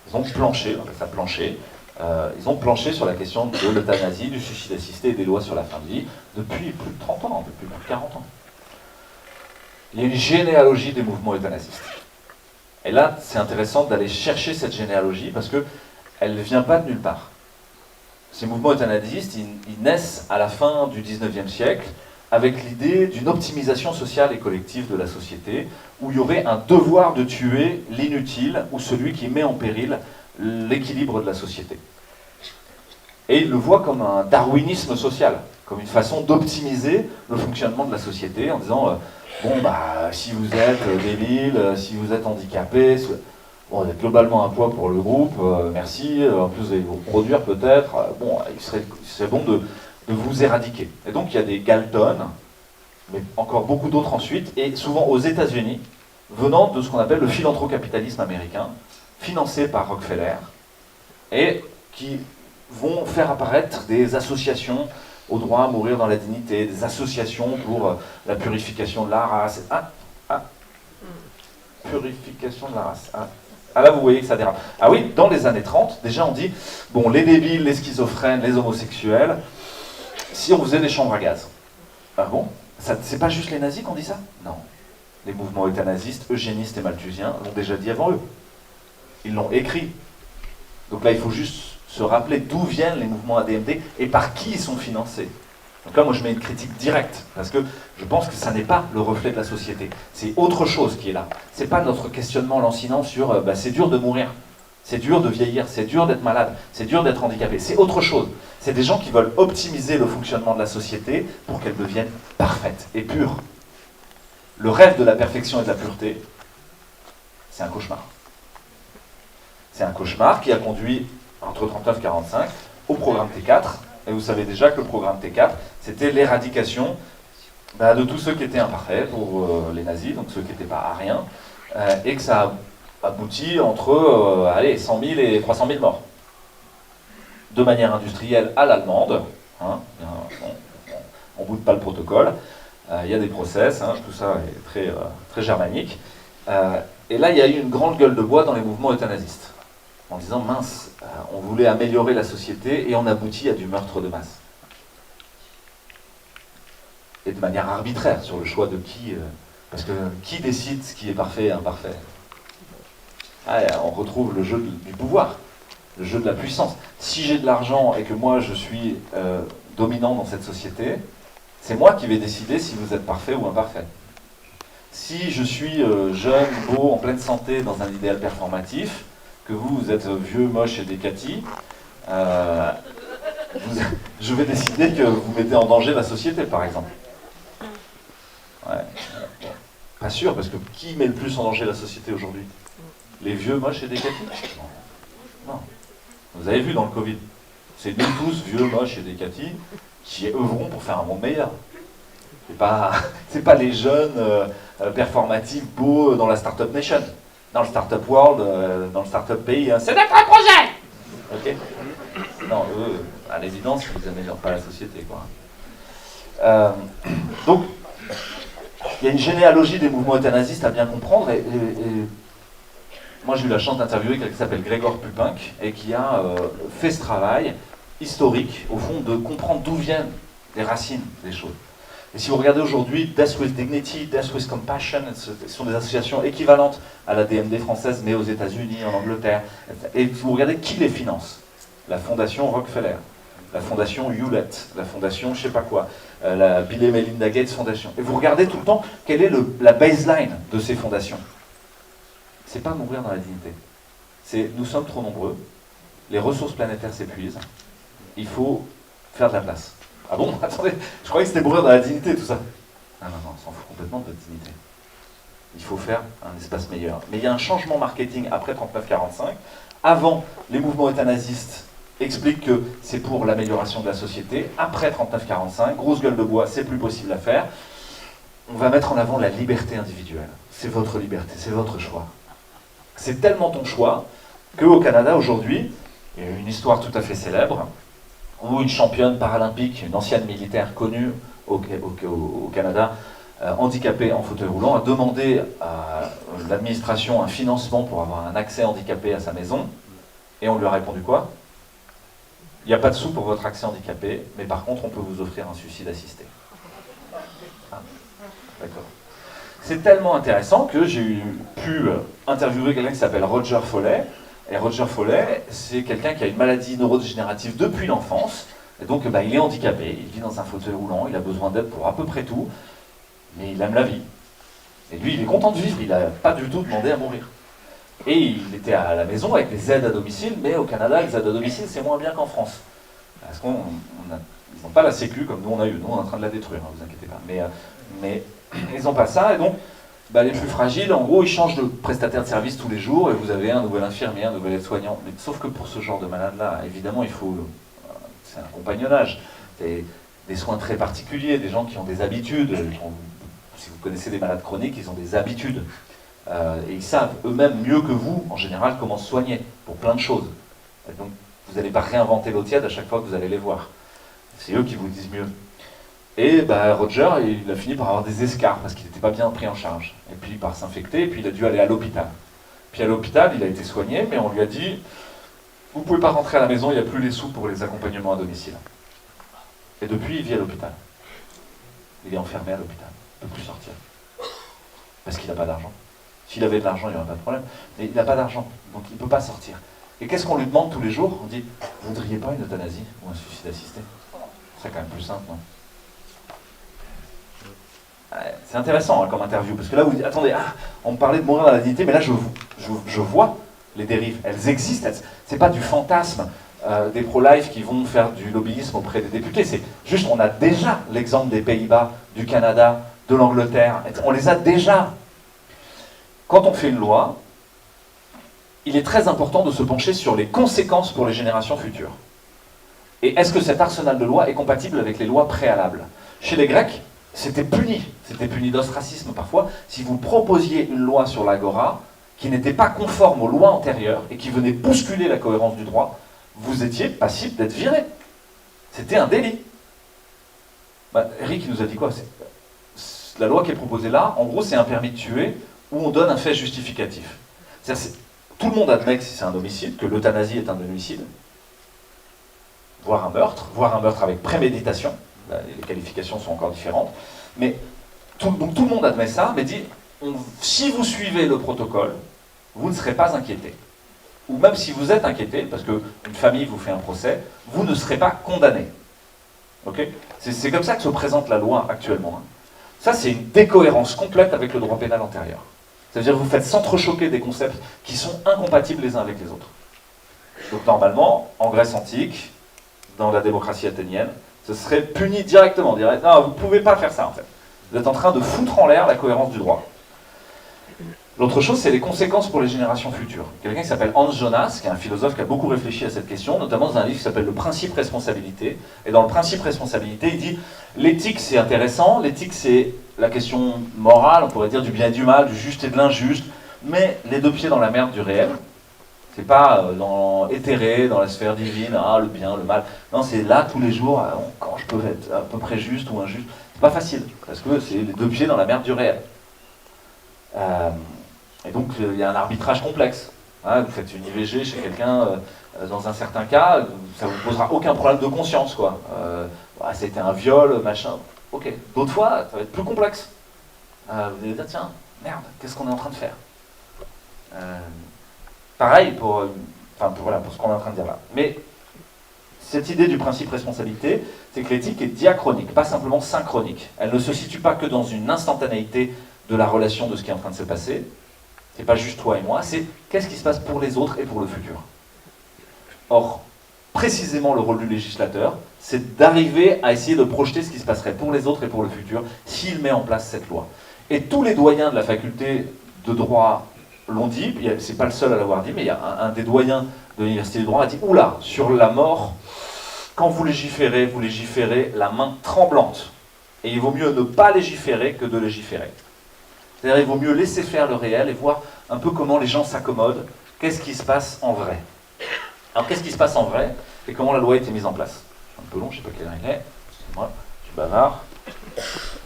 Ils ont planché, on appelle ça plancher, ils ont planché sur la question de l'euthanasie, du suicide assisté et des lois sur la fin de vie depuis plus de 30 ans, depuis plus de 40 ans. Il y a une généalogie des mouvements euthanasistes. Et là, c'est intéressant d'aller chercher cette généalogie parce qu'elle ne vient pas de nulle part. Ces mouvements euthanasistes, ils naissent à la fin du XIXe siècle avec l'idée d'une optimisation sociale et collective de la société où il y aurait un devoir de tuer l'inutile ou celui qui met en péril l'équilibre de la société. Et ils le voient comme un darwinisme social, comme une façon d'optimiser le fonctionnement de la société en disant bon, si vous êtes débile, si vous êtes handicapé, Bon, vous êtes globalement un poids pour le groupe, merci, en plus vous allez vous produire peut-être, bon, il serait bon de vous éradiquer. Et donc il y a des Galton, mais encore beaucoup d'autres ensuite, et souvent aux États-Unis, venant de ce qu'on appelle le philanthrocapitalisme américain, financé par Rockefeller, et qui vont faire apparaître des associations au droit à mourir dans la dignité, des associations pour la purification de la race. Purification de la race. Ah là, vous voyez que ça dérape. Ah oui, dans les années 30, déjà on dit, bon, les débiles, les schizophrènes, les homosexuels, si on faisait des chambres à gaz. Ah bon? C'est pas juste les nazis qui ont dit ça? Non. Les mouvements euthanasistes, eugénistes et malthusiens l'ont déjà dit avant eux. Ils l'ont écrit. Donc là, il faut juste se rappeler d'où viennent les mouvements ADMD et par qui ils sont financés. Donc là, moi, je mets une critique directe, parce que je pense que ça n'est pas le reflet de la société. C'est autre chose qui est là. C'est pas notre questionnement lancinant sur c'est dur de mourir, c'est dur de vieillir, c'est dur d'être malade, c'est dur d'être handicapé. C'est autre chose. C'est des gens qui veulent optimiser le fonctionnement de la société pour qu'elle devienne parfaite et pure. Le rêve de la perfection et de la pureté, c'est un cauchemar. C'est un cauchemar qui a conduit, entre 1939 et 1945, au programme T4. Et vous savez déjà que le programme T4, c'était l'éradication de tous ceux qui étaient imparfaits pour les nazis, donc ceux qui n'étaient pas ariens, et que ça a abouti entre 100 000 et 300 000 morts. De manière industrielle à l'allemande, hein, on ne boude pas le protocole, il y a des process, hein, tout ça est très, très germanique. Et là, il y a eu une grande gueule de bois dans les mouvements euthanasistes, en disant, mince, on voulait améliorer la société et on aboutit à du meurtre de masse. Et de manière arbitraire, sur le choix de qui... parce que qui décide ce qui est parfait et imparfait? On retrouve le jeu du pouvoir, le jeu de la puissance. Si j'ai de l'argent et que moi je suis dominant dans cette société, c'est moi qui vais décider si vous êtes parfait ou imparfait. Si je suis jeune, beau, en pleine santé, dans un idéal performatif, que vous êtes vieux, moche et décati, je vais décider que vous mettez en danger la société, par exemple. Ouais. Bon. Pas sûr, parce que qui met le plus en danger la société aujourd'hui? Les vieux, moches et décatis? Non. Vous avez vu dans le Covid, c'est nous tous, vieux, moches et décatis, qui œuvrons pour faire un monde meilleur. C'est pas les jeunes performatifs, beaux dans la Startup Nation. Dans le Startup World, dans le Startup Pays, c'est notre projet! Ok? Non, eux, à l'évidence, ils n'améliorent pas la société, quoi. Donc, il y a une généalogie des mouvements euthanasistes à bien comprendre, et moi j'ai eu la chance d'interviewer quelqu'un qui s'appelle Gregor Pupink, et qui a fait ce travail historique, au fond, de comprendre d'où viennent les racines des choses. Et si vous regardez aujourd'hui Death with Dignity, Death with Compassion, ce sont des associations équivalentes à la DMD française, mais aux États-Unis, en Angleterre. Et vous regardez qui les finance? La fondation Rockefeller, la fondation Hewlett, la fondation je sais pas quoi, la Bill et Melinda Gates Foundation. Et vous regardez tout le temps quelle est la baseline de ces fondations. C'est pas mourir dans la dignité. C'est nous sommes trop nombreux, les ressources planétaires s'épuisent, il faut faire de la place. Ah bon? Attendez, je croyais que c'était mourir dans la dignité tout ça. Non, on s'en fout complètement de votre dignité. Il faut faire un espace meilleur. Mais il y a un changement marketing après 39-45. Avant, les mouvements euthanasistes expliquent que c'est pour l'amélioration de la société. Après 39-45, grosse gueule de bois, c'est plus possible à faire. On va mettre en avant la liberté individuelle. C'est votre liberté, c'est votre choix. C'est tellement ton choix qu'au Canada, aujourd'hui, il y a une histoire tout à fait célèbre, où une championne paralympique, une ancienne militaire connue au Canada, handicapée en fauteuil roulant, a demandé à l'administration un financement pour avoir un accès handicapé à sa maison, et on lui a répondu quoi? Il n'y a pas de sous pour votre accès handicapé, mais par contre on peut vous offrir un suicide assisté. Ah, d'accord. C'est tellement intéressant que j'ai pu interviewer quelqu'un qui s'appelle Roger Foley. Et Roger Foley, c'est quelqu'un qui a une maladie neurodégénérative depuis l'enfance. Et donc, il est handicapé, il vit dans un fauteuil roulant, il a besoin d'aide pour à peu près tout. Mais il aime la vie. Et lui, il est content de vivre, il n'a pas du tout demandé à mourir. Et il était à la maison avec les aides à domicile, mais au Canada, les aides à domicile, c'est moins bien qu'en France. Parce qu'ils n'ont pas la sécu comme nous on a eu. Nous, on est en train de la détruire, ne vous inquiétez pas. Mais ils n'ont pas ça, et donc, bah, les plus fragiles, en gros, ils changent de prestataire de service tous les jours et vous avez un nouvel infirmier, un nouvel aide-soignant. Mais sauf que pour ce genre de malade-là, évidemment, il faut... c'est un compagnonnage. Des soins très particuliers, des gens qui ont des habitudes. Si vous connaissez des malades chroniques, ils ont des habitudes. Et ils savent eux-mêmes mieux que vous, en général, comment se soigner pour plein de choses. Et donc, vous n'allez pas réinventer l'eau tiède à chaque fois que vous allez les voir. C'est eux qui vous disent mieux. Et bah, Roger, il a fini par avoir des escarres parce qu'il n'était pas bien pris en charge. Et puis par s'infecter, et puis il a dû aller à l'hôpital. Puis à l'hôpital, il a été soigné, mais on lui a dit « Vous ne pouvez pas rentrer à la maison, il n'y a plus les sous pour les accompagnements à domicile. » Et depuis, il vit à l'hôpital. Il est enfermé à l'hôpital. Il ne peut plus sortir. Parce qu'il n'a pas d'argent. S'il avait de l'argent, il n'y aurait pas de problème. Mais il n'a pas d'argent, donc il ne peut pas sortir. Et qu'est-ce qu'on lui demande tous les jours? On dit, vous ne voudriez pas une euthanasie ou un suicide assisté? C'est quand même plus simple, non? C'est intéressant hein, comme interview, parce que là vous dites, attendez, on me parlait de mourir dans la dignité, mais là je vois les dérives, elles existent, c'est pas du fantasme des pro-life qui vont faire du lobbyisme auprès des députés, c'est juste, on a déjà l'exemple des Pays-Bas, du Canada, de l'Angleterre, on les a déjà. Quand on fait une loi, il est très important de se pencher sur les conséquences pour les générations futures. Et est-ce que cet arsenal de lois est compatible avec les lois préalables? Chez les Grecs, c'était puni d'ostracisme parfois, si vous proposiez une loi sur l'agora qui n'était pas conforme aux lois antérieures et qui venait bousculer la cohérence du droit, vous étiez passible d'être viré. C'était un délit. Bah, Eric il nous a dit quoi? La loi qui est proposée là, en gros, c'est un permis de tuer où on donne un fait justificatif. Tout le monde admet que si c'est un homicide, que l'euthanasie est un homicide, voire un meurtre avec préméditation. Les qualifications sont encore différentes, mais donc tout le monde admet ça, mais dit, si vous suivez le protocole, vous ne serez pas inquiété. Ou même si vous êtes inquiété, parce qu'une famille vous fait un procès, vous ne serez pas condamné. Okay? C'est comme ça que se présente la loi actuellement. Hein. Ça, c'est une décohérence complète avec le droit pénal antérieur. C'est-à-dire que vous faites s'entrechoquer des concepts qui sont incompatibles les uns avec les autres. Donc normalement, en Grèce antique, dans la démocratie athénienne, ce serait puni directement. On dirait, non, vous ne pouvez pas faire ça en fait. Vous êtes en train de foutre en l'air la cohérence du droit. L'autre chose, c'est les conséquences pour les générations futures. Quelqu'un qui s'appelle Hans Jonas, qui est un philosophe qui a beaucoup réfléchi à cette question, notamment dans un livre qui s'appelle Le principe responsabilité. Et dans le principe responsabilité, il dit, l'éthique c'est intéressant, l'éthique c'est la question morale, on pourrait dire du bien et du mal, du juste et de l'injuste, mais les deux pieds dans la merde du réel. C'est pas éthéré dans la sphère divine, le bien, le mal. Non, c'est là tous les jours, quand je peux être à peu près juste ou injuste. C'est pas facile, parce que c'est les deux pieds dans la merde du réel. Et donc il y a un arbitrage complexe. Hein, vous faites une IVG chez quelqu'un, dans un certain cas, ça ne vous posera aucun problème de conscience, quoi. C'était un viol, machin. Ok. D'autres fois, ça va être plus complexe. Vous allez dire, tiens, merde, qu'est-ce qu'on est en train de faire? Pareil pour ce qu'on est en train de dire là. Mais cette idée du principe responsabilité, c'est que l'éthique est diachronique, pas simplement synchronique. Elle ne se situe pas que dans une instantanéité de la relation de ce qui est en train de se passer. C'est pas juste toi et moi, c'est qu'est-ce qui se passe pour les autres et pour le futur. Or, précisément le rôle du législateur, c'est d'arriver à essayer de projeter ce qui se passerait pour les autres et pour le futur s'il met en place cette loi. Et tous les doyens de la faculté de droit l'ont dit, c'est pas le seul à l'avoir dit, mais il y a un des doyens de l'université du droit a dit, oula, sur la mort, quand vous légiférez la main tremblante. Et il vaut mieux ne pas légiférer que de légiférer. C'est-à-dire il vaut mieux laisser faire le réel et voir un peu comment les gens s'accommodent, qu'est-ce qui se passe en vrai. Alors qu'est-ce qui se passe en vrai et comment la loi a été mise en place. C'est un peu long, je ne sais pas quelle heure il est, excusez-moi, je suis bavard.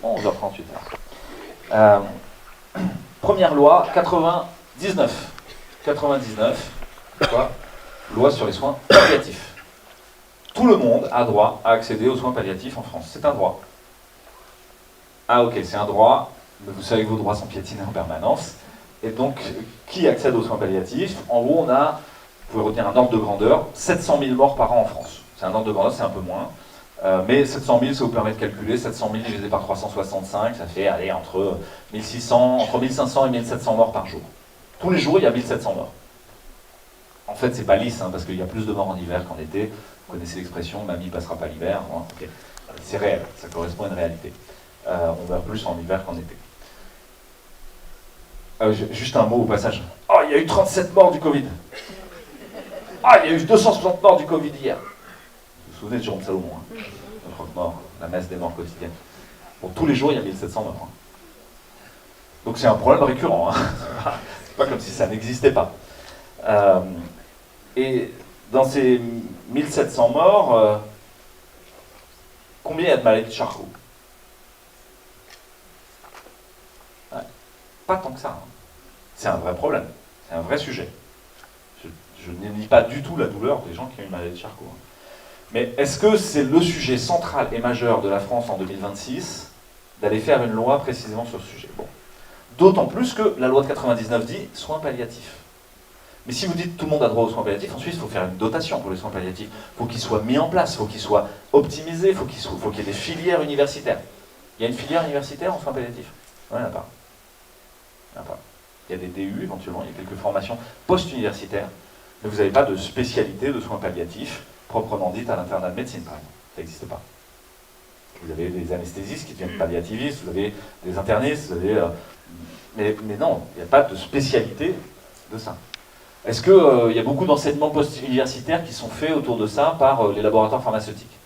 11h38. Première loi, 99. Quoi? Loi sur les soins palliatifs. Tout le monde a droit à accéder aux soins palliatifs en France. C'est un droit. Ah ok, c'est un droit, mais vous savez que vos droits sont piétinés en permanence. Et donc, qui accède aux soins palliatifs? En gros, on a, vous pouvez retenir un ordre de grandeur, 700 000 morts par an en France. C'est un ordre de grandeur, c'est un peu moins. Mais 700 000, ça vous permet de calculer, 700 000 divisé par 365, ça fait aller entre 1500 et 1700 morts par jour. Tous les jours, il y a 1700 morts. En fait, c'est pas lisse, hein, parce qu'il y a plus de morts en hiver qu'en été. Vous connaissez l'expression, mamie passera pas l'hiver. Hein, okay. C'est réel, ça correspond à une réalité. On meurt plus en hiver qu'en été. Juste un mot au passage. Oh, il y a eu 37 morts du Covid. Ah, il y a eu 260 morts du Covid hier. Vous vous souvenez de Jérôme Salomon, hein, le croque-mort, la messe des morts quotidienne. Bon, tous les jours, il y a 1700 morts. Hein. Donc c'est un problème récurrent. Hein. C'est pas comme si ça n'existait pas. Et dans ces 1700 morts, combien il y a de maladies de Charcot? Ouais. Pas tant que ça. Hein. C'est un vrai problème. C'est un vrai sujet. Je ne nie pas du tout la douleur des gens qui ont une maladie de Charcot. Hein. Mais est-ce que c'est le sujet central et majeur de la France en 2026 d'aller faire une loi précisément sur ce sujet? Bon. D'autant plus que la loi de 99 dit soins palliatifs. Mais si vous dites tout le monde a droit aux soins palliatifs, ensuite il faut faire une dotation pour les soins palliatifs. Il faut qu'ils soient mis en place, il faut qu'ils soient optimisés, il faut qu'il y ait des filières universitaires. Il y a une filière universitaire en soins palliatifs? Non, il n'y en a pas. Il n'y en a pas. Il y a des DU éventuellement, il y a quelques formations post-universitaires, mais vous n'avez pas de spécialité de soins palliatifs proprement dite à l'internat de médecine, par exemple. Ça n'existe pas. Vous avez des anesthésistes qui deviennent palliativistes, vous avez des internistes, vous avez... mais non, il n'y a pas de spécialité de ça. Est-ce qu'il y a beaucoup d'enseignements post-universitaires qui sont faits autour de ça par les laboratoires pharmaceutiques?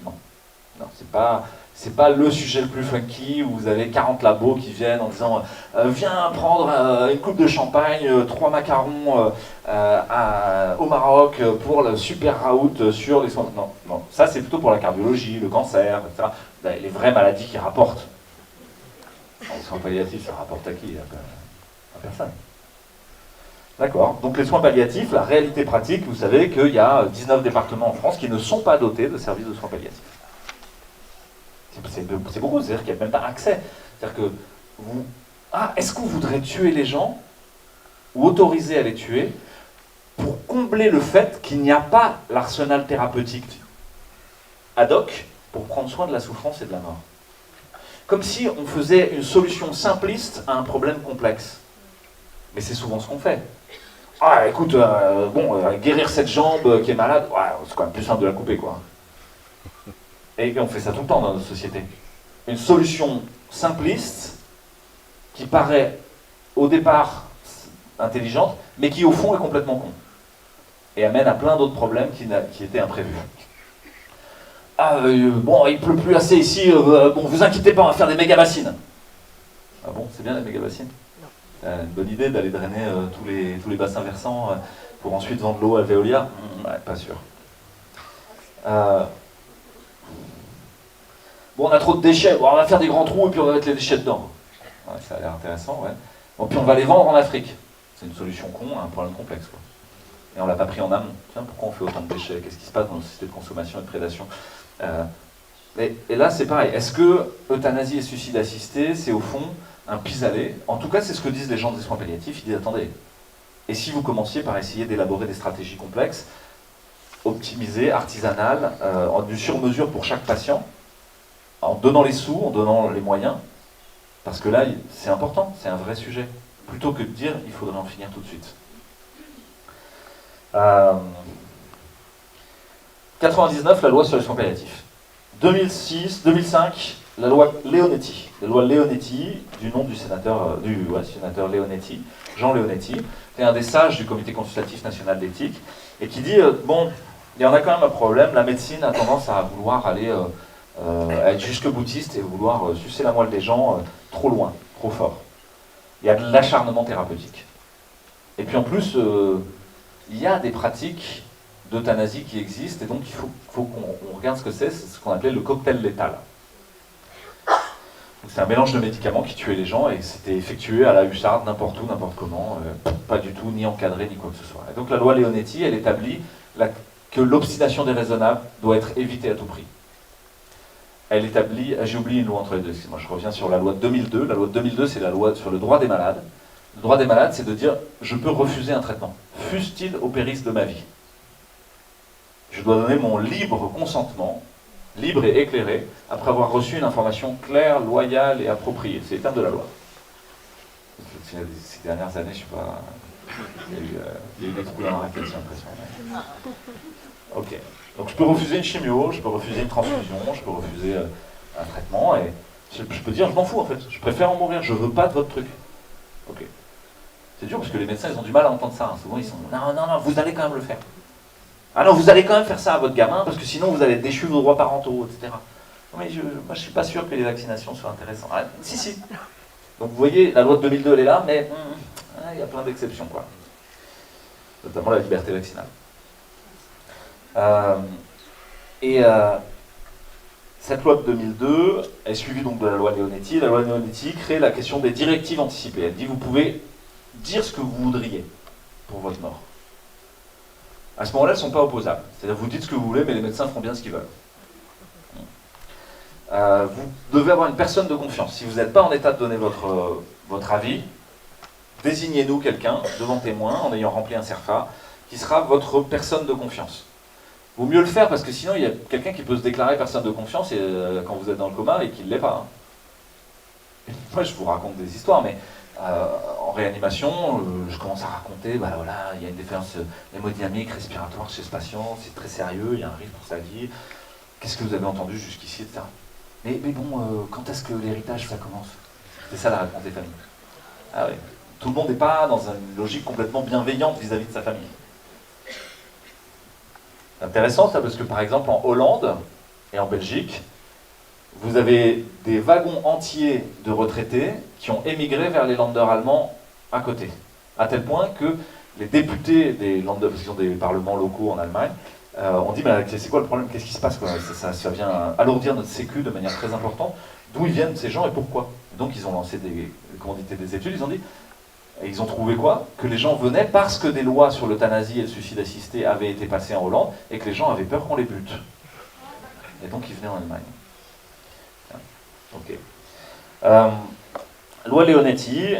Non. Non, c'est pas le sujet le plus funky où vous avez 40 labos qui viennent en disant viens prendre une coupe de champagne, 3 macarons au Maroc pour le super raout sur les soins. Non, non. Ça c'est plutôt pour la cardiologie, le cancer, etc. Les vraies maladies qui rapportent. Les soins palliatifs, ça rapporte à qui? À personne. D'accord. Donc les soins palliatifs, la réalité pratique, vous savez qu'il y a 19 départements en France qui ne sont pas dotés de services de soins palliatifs. C'est beaucoup, c'est-à-dire qu'il n'y a même pas accès. C'est-à-dire que vous... Ah, est-ce qu'on voudrait tuer les gens ou autoriser à les tuer pour combler le fait qu'il n'y a pas l'arsenal thérapeutique ad hoc pour prendre soin de la souffrance et de la mort? Comme si on faisait une solution simpliste à un problème complexe. Mais c'est souvent ce qu'on fait. Ah, écoute, guérir cette jambe qui est malade, ouais, c'est quand même plus simple de la couper, quoi. Et on fait ça tout le temps dans notre société. Une solution simpliste qui paraît au départ intelligente, mais qui au fond est complètement con. Et amène à plein d'autres problèmes qui étaient imprévus. Ah, il pleut plus assez ici, vous inquiétez pas, on va faire des méga-bassines. Ah bon, c'est bien les méga-bassines? Une bonne idée d'aller drainer tous les bassins versants pour ensuite vendre l'eau à Veolia? Ouais, pas sûr. Bon, on a trop de déchets, bon, on va faire des grands trous et puis on va mettre les déchets dedans. Ouais, ça a l'air intéressant, ouais. Bon, puis on va les vendre en Afrique. C'est une solution con à un problème complexe, quoi. Et on l'a pas pris en amont. Tiens, pourquoi on fait autant de déchets? Qu'est-ce qui se passe dans nos sociétés de consommation et de prédation? Et là, c'est pareil. Est-ce que euthanasie et suicide assisté, c'est au fond un pis-aller? En tout cas, c'est ce que disent les gens des soins palliatifs. Ils disent, attendez, et si vous commenciez par essayer d'élaborer des stratégies complexes, optimisées, artisanales, du sur-mesure pour chaque patient, en donnant les sous, en donnant les moyens, parce que là, c'est important, c'est un vrai sujet, plutôt que de dire, il faudrait en finir tout de suite. 99, la loi sur les soins palliatifs. 2005, la loi Leonetti. La loi Leonetti, du nom du sénateur, sénateur Leonetti, Jean Leonetti, qui est un des sages du Comité consultatif national d'éthique, et qui dit, il y en a quand même un problème, la médecine a tendance à vouloir aller être jusque-boutiste et vouloir sucer la moelle des gens trop loin, trop fort. Il y a de l'acharnement thérapeutique. Et puis en plus, il y a des pratiques d'euthanasie qui existent, et donc il faut qu'on regarde ce que c'est ce qu'on appelait le cocktail létal. C'est un mélange de médicaments qui tuait les gens, et c'était effectué à la hussarde, n'importe où, n'importe comment, pas du tout, ni encadré, ni quoi que ce soit. Et donc la loi Leonetti, elle établit que l'obstination déraisonnable doit être évitée à tout prix. Elle établit, j'ai oublié une loi entre les deux, excusez-moi, je reviens sur la loi de 2002. La loi de 2002, c'est la loi sur le droit des malades. Le droit des malades, c'est de dire, je peux refuser un traitement, fût-il au péril de ma vie. Je dois donner mon libre consentement, libre et éclairé, après avoir reçu une information claire, loyale et appropriée. C'est les termes de la loi. Ces dernières années, je ne sais pas, il y a eu des trous dans la raquette, j'ai l'impression. Ok. Donc je peux refuser une chimio, je peux refuser une transfusion, je peux refuser un traitement, et je peux dire, je m'en fous en fait. Je préfère en mourir, je ne veux pas de votre truc. Ok. C'est dur parce que les médecins, ils ont du mal à entendre ça. Hein. Souvent, ils sont non, non, non, vous allez quand même le faire. Ah non, vous allez quand même faire ça à votre gamin parce que sinon, vous allez être déchu de vos droits parentaux, etc. Non, mais moi, je suis pas sûr que les vaccinations soient intéressantes. Ah, si, si. Donc, vous voyez, la loi de 2002, elle est là, mais il y a plein d'exceptions, quoi. Notamment la liberté vaccinale. Cette loi de 2002 est suivie donc de la loi Leonetti. La loi Leonetti crée la question des directives anticipées. Elle dit vous pouvez dire ce que vous voudriez pour votre mort. À ce moment-là, elles ne sont pas opposables. C'est-à-dire vous dites ce que vous voulez, mais les médecins feront bien ce qu'ils veulent. Vous devez avoir une personne de confiance. Si vous n'êtes pas en état de donner votre avis, désignez-nous quelqu'un devant témoin en ayant rempli un CERFA qui sera votre personne de confiance. Vaut mieux le faire parce que sinon il y a quelqu'un qui peut se déclarer personne de confiance quand vous êtes dans le coma et qui ne l'est pas. Hein. Moi je vous raconte des histoires, mais en réanimation, je commence à raconter, bah voilà, il y a une défaillance hémodynamique, respiratoire chez ce patient, c'est très sérieux, il y a un risque pour sa vie. Qu'est-ce que vous avez entendu jusqu'ici, etc. Mais bon, quand est-ce que l'héritage ça commence? C'est ça la réponse des familles. Ah ouais. Tout le monde n'est pas dans une logique complètement bienveillante vis-à-vis de sa famille. Intéressant ça, parce que par exemple en Hollande et en Belgique, vous avez des wagons entiers de retraités qui ont émigré vers les Länder allemands à côté. À tel point que les députés des Länder, parce qu'ils ont des parlements locaux en Allemagne, ont dit mais c'est quoi le problème, qu'est-ce qui se passe quoi? Ça vient alourdir notre sécu de manière très importante. D'où ils viennent ces gens et pourquoi? Donc ils ont lancé des études, ils ont dit. Et ils ont trouvé quoi? Que les gens venaient parce que des lois sur l'euthanasie et le suicide assisté avaient été passées en Hollande et que les gens avaient peur qu'on les bute. Et donc ils venaient en Allemagne. Ok. Loi Leonetti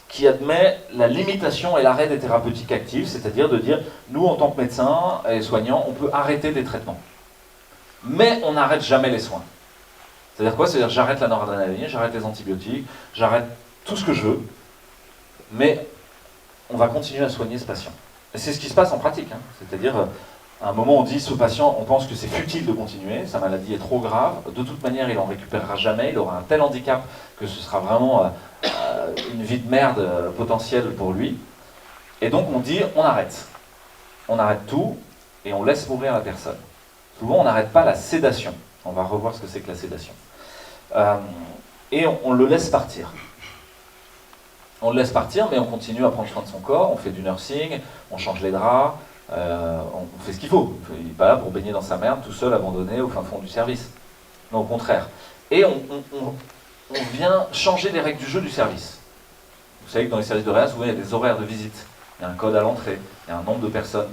qui admet la limitation et l'arrêt des thérapeutiques actives, c'est-à-dire de dire, nous en tant que médecins et soignants, on peut arrêter des traitements. Mais on n'arrête jamais les soins. C'est-à-dire quoi? C'est-à-dire j'arrête la noradrénaline, j'arrête les antibiotiques, j'arrête tout ce que je veux, mais on va continuer à soigner ce patient. Et c'est ce qui se passe en pratique. Hein. C'est-à-dire, à un moment, on dit, ce patient, on pense que c'est futile de continuer, sa maladie est trop grave, de toute manière, il n'en récupérera jamais, il aura un tel handicap que ce sera vraiment une vie de merde potentielle pour lui. Et donc, on dit, on arrête. On arrête tout et on laisse mourir la personne. Souvent, on n'arrête pas la sédation. On va revoir ce que c'est que la sédation. Et on le laisse partir. On le laisse partir, mais on continue à prendre soin de son corps, on fait du nursing, on change les draps, on fait ce qu'il faut. Il n'est pas là pour baigner dans sa merde, tout seul, abandonné au fin fond du service. Non, au contraire. Et on vient changer les règles du jeu du service. Vous savez que dans les services de réa, souvent il y a des horaires de visite, il y a un code à l'entrée, il y a un nombre de personnes.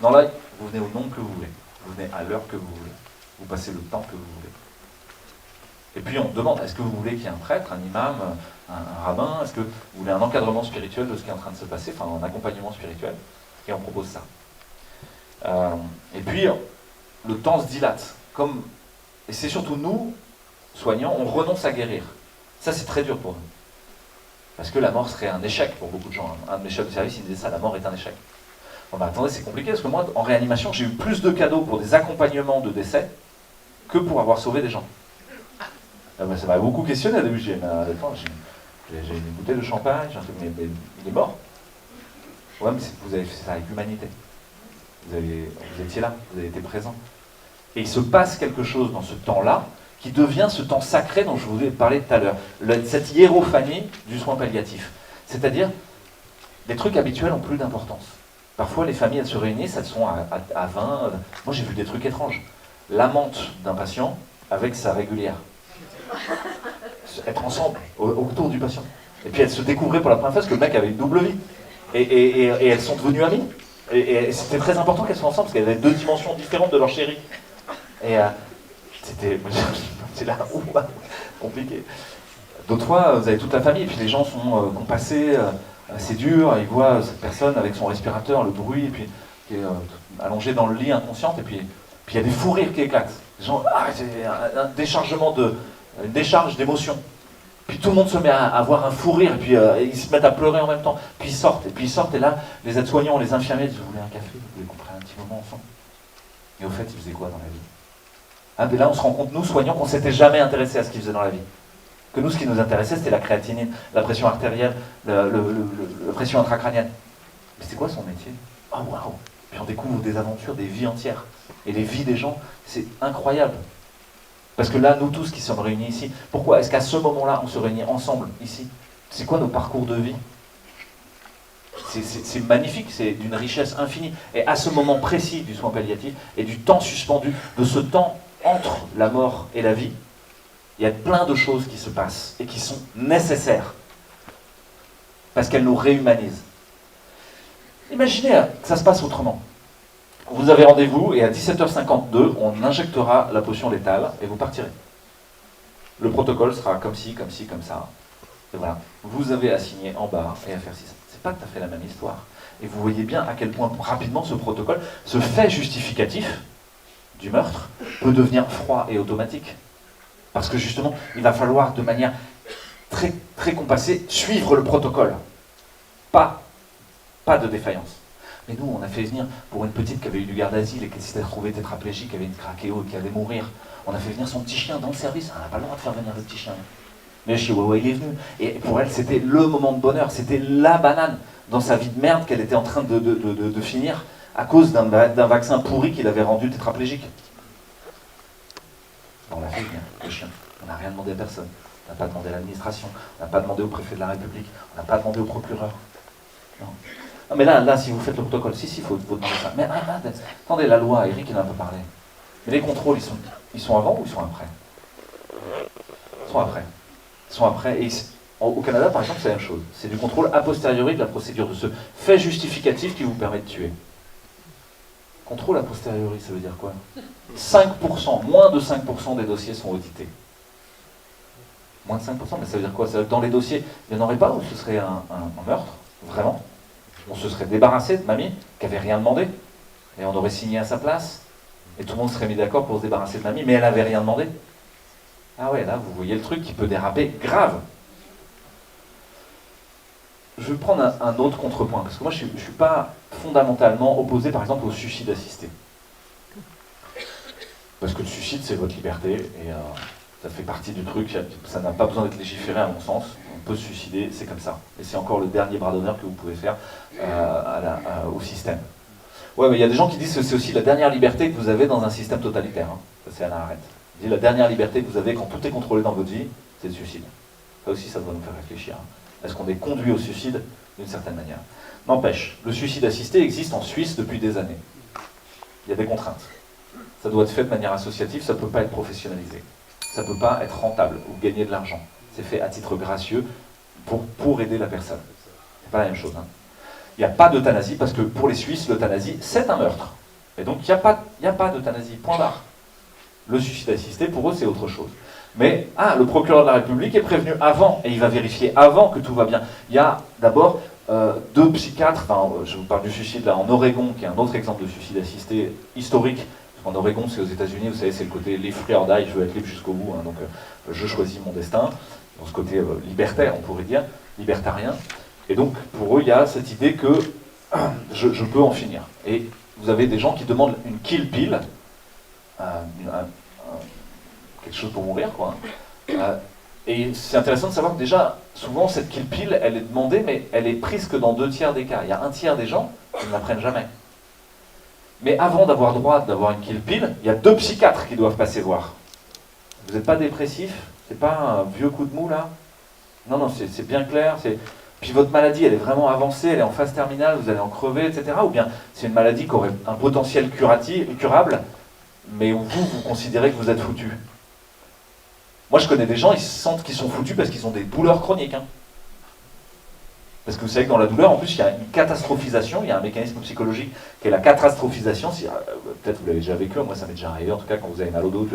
Non, là, vous venez au nombre que vous voulez, vous venez à l'heure que vous voulez, vous passez le temps que vous voulez. Et puis on demande, est-ce que vous voulez qu'il y ait un prêtre, un imam, un rabbin, est-ce que vous voulez un encadrement spirituel de ce qui est en train de se passer, enfin un accompagnement spirituel, et on propose ça. Et puis, le temps se dilate. Et c'est surtout nous, soignants, on renonce à guérir. Ça, c'est très dur pour nous. Parce que la mort serait un échec pour beaucoup de gens. Un de mes chefs de service, il disait ça, la mort est un échec. Bon, ben, attendez, c'est compliqué, parce que moi, en réanimation, j'ai eu plus de cadeaux pour des accompagnements de décès que pour avoir sauvé des gens. Ben, ça m'a beaucoup questionné au début. J'ai dit, attends, j'ai une bouteille de champagne, j'ai un truc, mais il est mort. Ouais, mais vous avez fait ça avec l'humanité. Vous étiez là, vous avez été présent. Et il se passe quelque chose dans ce temps-là qui devient ce temps sacré dont je vous ai parlé tout à l'heure. Cette hiérophanie du soin palliatif. C'est-à-dire, les trucs habituels n'ont plus d'importance. Parfois, les familles, elles se réunissent, elles sont à 20. Moi, j'ai vu des trucs étranges. L'amante d'un patient avec sa régulière. Être ensemble, autour du patient. Et puis, elles se découvraient pour la première fois parce que le mec avait une double vie. Et elles sont devenues amies. Et c'était très important qu'elles soient ensemble parce qu'elles avaient deux dimensions différentes de leur chérie. Et c'est là où compliqué. D'autres fois, vous avez toute la famille, et puis les gens sont compassés, c'est dur, ils voient cette personne avec son respirateur, le bruit, et puis qui est allongée dans le lit inconsciente, et puis il y a des fous rires qui éclatent. Les gens, c'est un déchargement une décharge d'émotions. Puis tout le monde se met à avoir un fou rire, et puis ils se mettent à pleurer en même temps. Puis ils sortent, et là, les aides-soignants, les infirmiers disent, vous voulez un café, vous voulez qu'on prenne un petit moment ensemble? Et au fait, ils faisaient quoi dans la vie? Mais là, on se rend compte, nous, soignants, qu'on ne s'était jamais intéressé à ce qu'ils faisaient dans la vie. Que nous, ce qui nous intéressait, c'était la créatinine, la pression artérielle, la pression intracrânienne. Mais c'est quoi son métier? Oh waouh! Puis on découvre des aventures, des vies entières. Et les vies des gens, c'est incroyable. Parce que là, nous tous qui sommes réunis ici, pourquoi est-ce qu'à ce moment-là, on se réunit ensemble ici? C'est quoi nos parcours de vie? C'est magnifique, c'est d'une richesse infinie. Et à ce moment précis du soin palliatif et du temps suspendu, de ce temps entre la mort et la vie, il y a plein de choses qui se passent et qui sont nécessaires. Parce qu'elles nous réhumanisent. Imaginez que ça se passe autrement. Vous avez rendez-vous et à 17h52, on injectera la potion létale et vous partirez. Le protocole sera comme ci, comme ci, comme ça. Et voilà. Vous avez à signer en bas et à faire ci. C'est pas tout à fait la même histoire. Et vous voyez bien à quel point rapidement ce protocole, ce fait justificatif du meurtre, peut devenir froid et automatique. Parce que justement, il va falloir de manière très, très compassée suivre le protocole. Pas de défaillance. Mais nous, on a fait venir, pour une petite qui avait eu du garde d'asile et qui s'était retrouvée tétraplégique, qui avait une trachéo et qui allait mourir, on a fait venir son petit chien dans le service. On n'a pas le droit de faire venir le petit chien. Mais le chihuahua, il est venu. Et pour elle, c'était le moment de bonheur. C'était la banane dans sa vie de merde qu'elle était en train de finir à cause d'un vaccin pourri qui l'avait rendu tétraplégique. On l'a fait venir, le chien. On n'a rien demandé à personne. On n'a pas demandé à l'administration. On n'a pas demandé au préfet de la République. On n'a pas demandé au procureur. Non. Non, mais là, si vous faites le protocole, si, il faut demander ça. Mais attendez, la loi, Eric, il en a un peu parlé. Mais les contrôles, ils sont avant ou ils sont après? Ils sont après. Ils sont après. Et au Canada, par exemple, c'est la même chose. C'est du contrôle a posteriori de la procédure, de ce fait justificatif qui vous permet de tuer. Contrôle a posteriori, ça veut dire quoi? 5%, moins de 5% des dossiers sont audités. Moins de 5%, mais ça veut dire quoi? Ça veut dire que dans les dossiers, il n'y en aurait pas où ce serait un meurtre, vraiment. On se serait débarrassé de mamie, qui n'avait rien demandé, et on aurait signé à sa place, et tout le monde serait mis d'accord pour se débarrasser de mamie, mais elle n'avait rien demandé. Ah ouais, là, vous voyez le truc qui peut déraper grave. Je vais prendre un autre contrepoint, parce que moi, je ne suis pas fondamentalement opposé, par exemple, au suicide assisté. Parce que le suicide, c'est votre liberté, et ça fait partie du truc, ça n'a pas besoin d'être légiféré à mon sens. On peut se suicider, c'est comme ça. Et c'est encore le dernier bras d'honneur que vous pouvez faire au système. Ouais, mais il y a des gens qui disent que c'est aussi la dernière liberté que vous avez dans un système totalitaire. Hein. Ça, c'est Anna Arendt. Il dit la dernière liberté que vous avez quand tout est contrôlé dans votre vie, c'est le suicide. Ça aussi, ça doit nous faire réfléchir. Hein. Est-ce qu'on est conduit au suicide d'une certaine manière? N'empêche, le suicide assisté existe en Suisse depuis des années. Il y a des contraintes. Ça doit être fait de manière associative, ça ne peut pas être professionnalisé. Ça ne peut pas être rentable ou gagner de l'argent. C'est fait à titre gracieux pour aider la personne. C'est pas la même chose. Hein. Il n'y a pas d'euthanasie parce que pour les Suisses, l'euthanasie, c'est un meurtre. Et donc, il n'y a pas d'euthanasie. Point barre. Le suicide assisté, pour eux, c'est autre chose. Mais, le procureur de la République est prévenu avant, et il va vérifier avant que tout va bien. Il y a d'abord 2 psychiatres, je vous parle du suicide là en Oregon, qui est un autre exemple de suicide assisté historique. En Oregon, c'est aux États-Unis, vous savez, c'est le côté live free or die, je veux être libre jusqu'au bout, hein, donc je choisis mon destin. Dans ce côté libertaire, on pourrait dire, libertarien. Et donc, pour eux, il y a cette idée que je peux en finir. Et vous avez des gens qui demandent une kill pill, quelque chose pour mourir, quoi. Et c'est intéressant de savoir que déjà, souvent, cette kill pill, elle est demandée, mais elle est prise que dans 2/3 des cas. Il y a 1/3 des gens qui ne la prennent jamais. Mais avant d'avoir droit d'avoir une kill pill, il y a 2 psychiatres qui doivent passer voir. Vous n'êtes pas dépressif? C'est pas un vieux coup de mou, là? Non, c'est bien clair. Puis votre maladie, elle est vraiment avancée, elle est en phase terminale, vous allez en crever, etc. Ou bien c'est une maladie qui aurait un potentiel curable, mais où vous considérez que vous êtes foutu. Moi, je connais des gens, ils sentent qu'ils sont foutus parce qu'ils ont des douleurs chroniques. Hein. Parce que vous savez que dans la douleur, en plus, il y a une catastrophisation, il y a un mécanisme psychologique qui est la catastrophisation. Peut-être vous l'avez déjà vécu, moi ça m'est déjà arrivé, en tout cas quand vous avez mal au dos,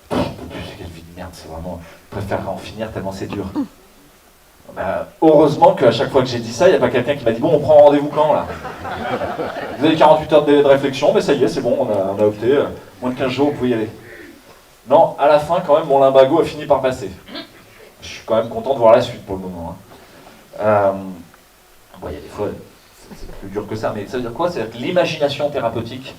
quelle vie de merde, c'est vraiment... Je préfère en finir tellement c'est dur. Heureusement qu'à chaque fois que j'ai dit ça, il n'y a pas quelqu'un qui m'a dit « Bon, on prend rendez-vous quand, là ?» Vous avez 48 heures de délai de réflexion, mais ça y est, c'est bon, on a opté, moins de 15 jours, vous pouvez y aller. Non, à la fin, quand même, mon limbago a fini par passer. Je suis quand même content de voir la suite pour le moment. Hein. Bon, il y a des fois, c'est plus dur que ça, mais ça veut dire quoi? C'est-à-dire que l'imagination thérapeutique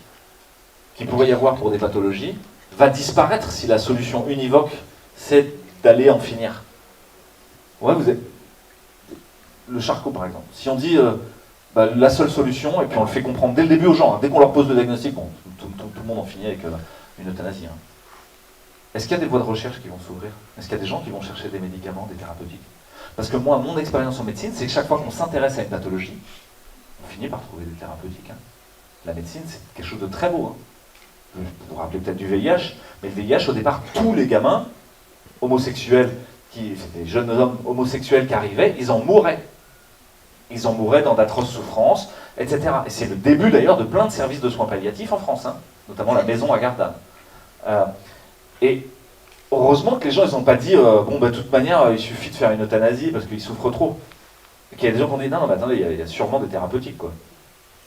qu'il pourrait y avoir pour des pathologies va disparaître si la solution univoque, c'est d'aller en finir. Ouais, vous êtes... Le Charcot, par exemple. Si on dit la seule solution, et puis on le fait comprendre dès le début aux gens, hein, dès qu'on leur pose le diagnostic, bon, tout le monde en finit avec une euthanasie. Hein. Est-ce qu'il y a des voies de recherche qui vont s'ouvrir? Est-ce qu'il y a des gens qui vont chercher des médicaments, des thérapeutiques? Parce que moi, mon expérience en médecine, c'est que chaque fois qu'on s'intéresse à une pathologie, on finit par trouver des thérapeutiques. Hein. La médecine, c'est quelque chose de très beau. Hein. Vous vous rappelez peut-être du VIH, mais le VIH, au départ, tous les gamins homosexuels, c'était des jeunes hommes homosexuels qui arrivaient, ils en mouraient. Ils en mouraient dans d'atroces souffrances, etc. Et c'est le début d'ailleurs de plein de services de soins palliatifs en France, hein, notamment la maison à Gardanne. Et heureusement que les gens ils n'ont pas dit bon bah de toute manière il suffit de faire une euthanasie parce qu'ils souffrent trop. Et qu'il y a des gens qui ont dit non mais attendez, il y a sûrement des thérapeutiques quoi.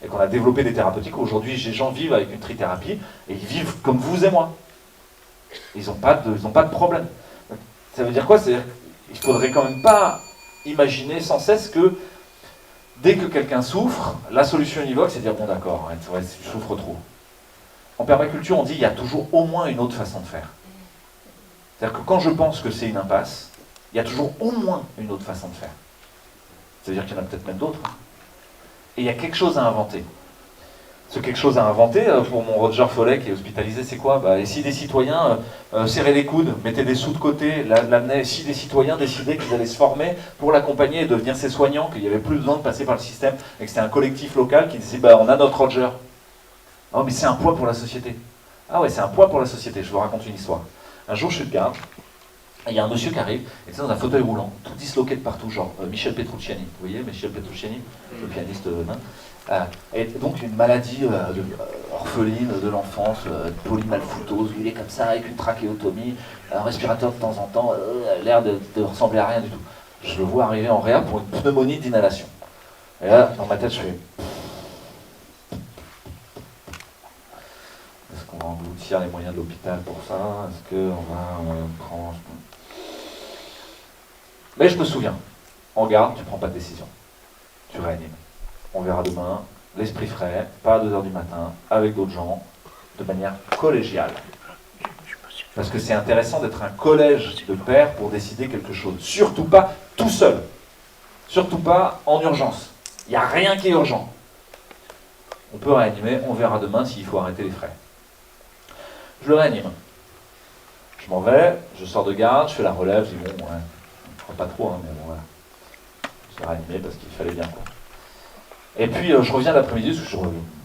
Et qu'on a développé des thérapeutiques. Aujourd'hui les gens vivent avec une trithérapie et ils vivent comme vous et moi. Ils n'ont pas de problème. Ça veut dire quoi? C'est-à-dire qu'il ne faudrait quand même pas imaginer sans cesse que dès que quelqu'un souffre, la solution univoque, c'est de dire bon d'accord, ouais, tu souffres trop. En permaculture, on dit il y a toujours au moins une autre façon de faire. C'est-à-dire que quand je pense que c'est une impasse, il y a toujours au moins une autre façon de faire. Ça veut dire qu'il y en a peut-être même d'autres. Et il y a quelque chose à inventer. Ce quelque chose à inventer, pour mon Roger Follet qui est hospitalisé, c'est quoi? Et si des citoyens serraient les coudes, mettaient des sous de côté, l'amenaient, si des citoyens décidaient qu'ils allaient se former pour l'accompagner et devenir ses soignants, qu'il n'y avait plus besoin de passer par le système, et que c'était un collectif local qui disait on a notre Roger. Oh mais c'est un poids pour la société. Ah ouais, c'est un poids pour la société. Je vous raconte une histoire. Un jour, je suis de garde, et il y a un monsieur qui arrive, et c'est dans un fauteuil roulant, tout disloqué de partout, genre Michel Petrucciani. Vous voyez, Michel Petrucciani, le pianiste et donc une maladie orpheline de l'enfance, polymalphoutose, il est comme ça, avec une trachéotomie, un respirateur de temps en temps, l'air de ressembler à rien du tout. Je le vois arriver en réa pour une pneumonie d'inhalation. Et là, dans ma tête, je fais... Est-ce qu'on va engloutir les moyens de l'hôpital pour ça? Est-ce qu'on va prendre... Mais je me souviens, en garde, tu ne prends pas de décision. Tu réanimes. On verra demain, l'esprit frais, pas à 2h du matin, avec d'autres gens, de manière collégiale. Parce que c'est intéressant d'être un collège de pairs pour décider quelque chose. Surtout pas tout seul. Surtout pas en urgence. Il n'y a rien qui est urgent. On peut réanimer, on verra demain s'il faut arrêter les frais. Je le réanime. Je m'en vais, je sors de garde, je fais la relève, je dis bon, ouais, je crois pas trop, hein, mais bon, voilà. Je l'ai réanimé parce qu'il fallait bien, quoi. Et puis je reviens l'après-midi, parce que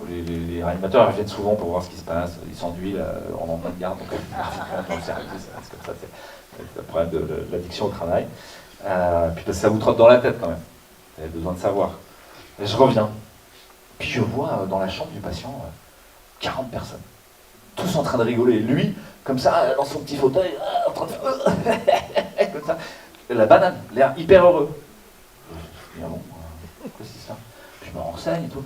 les réanimateurs reviennent souvent pour voir ce qui se passe, ils s'ennuient en lendemain de garde, donc dans le service, c'est comme ça, c'est le problème de l'addiction au travail. Puis ça vous trotte dans la tête quand même, vous avez besoin de savoir. Et je reviens, puis je vois dans la chambre du patient 40 personnes, tous en train de rigoler, lui, comme ça, dans son petit fauteuil, en train de faire comme ça, la banane, l'air hyper heureux. Je dis, ah bon, quoi c'est ça? Je me renseigne et tout.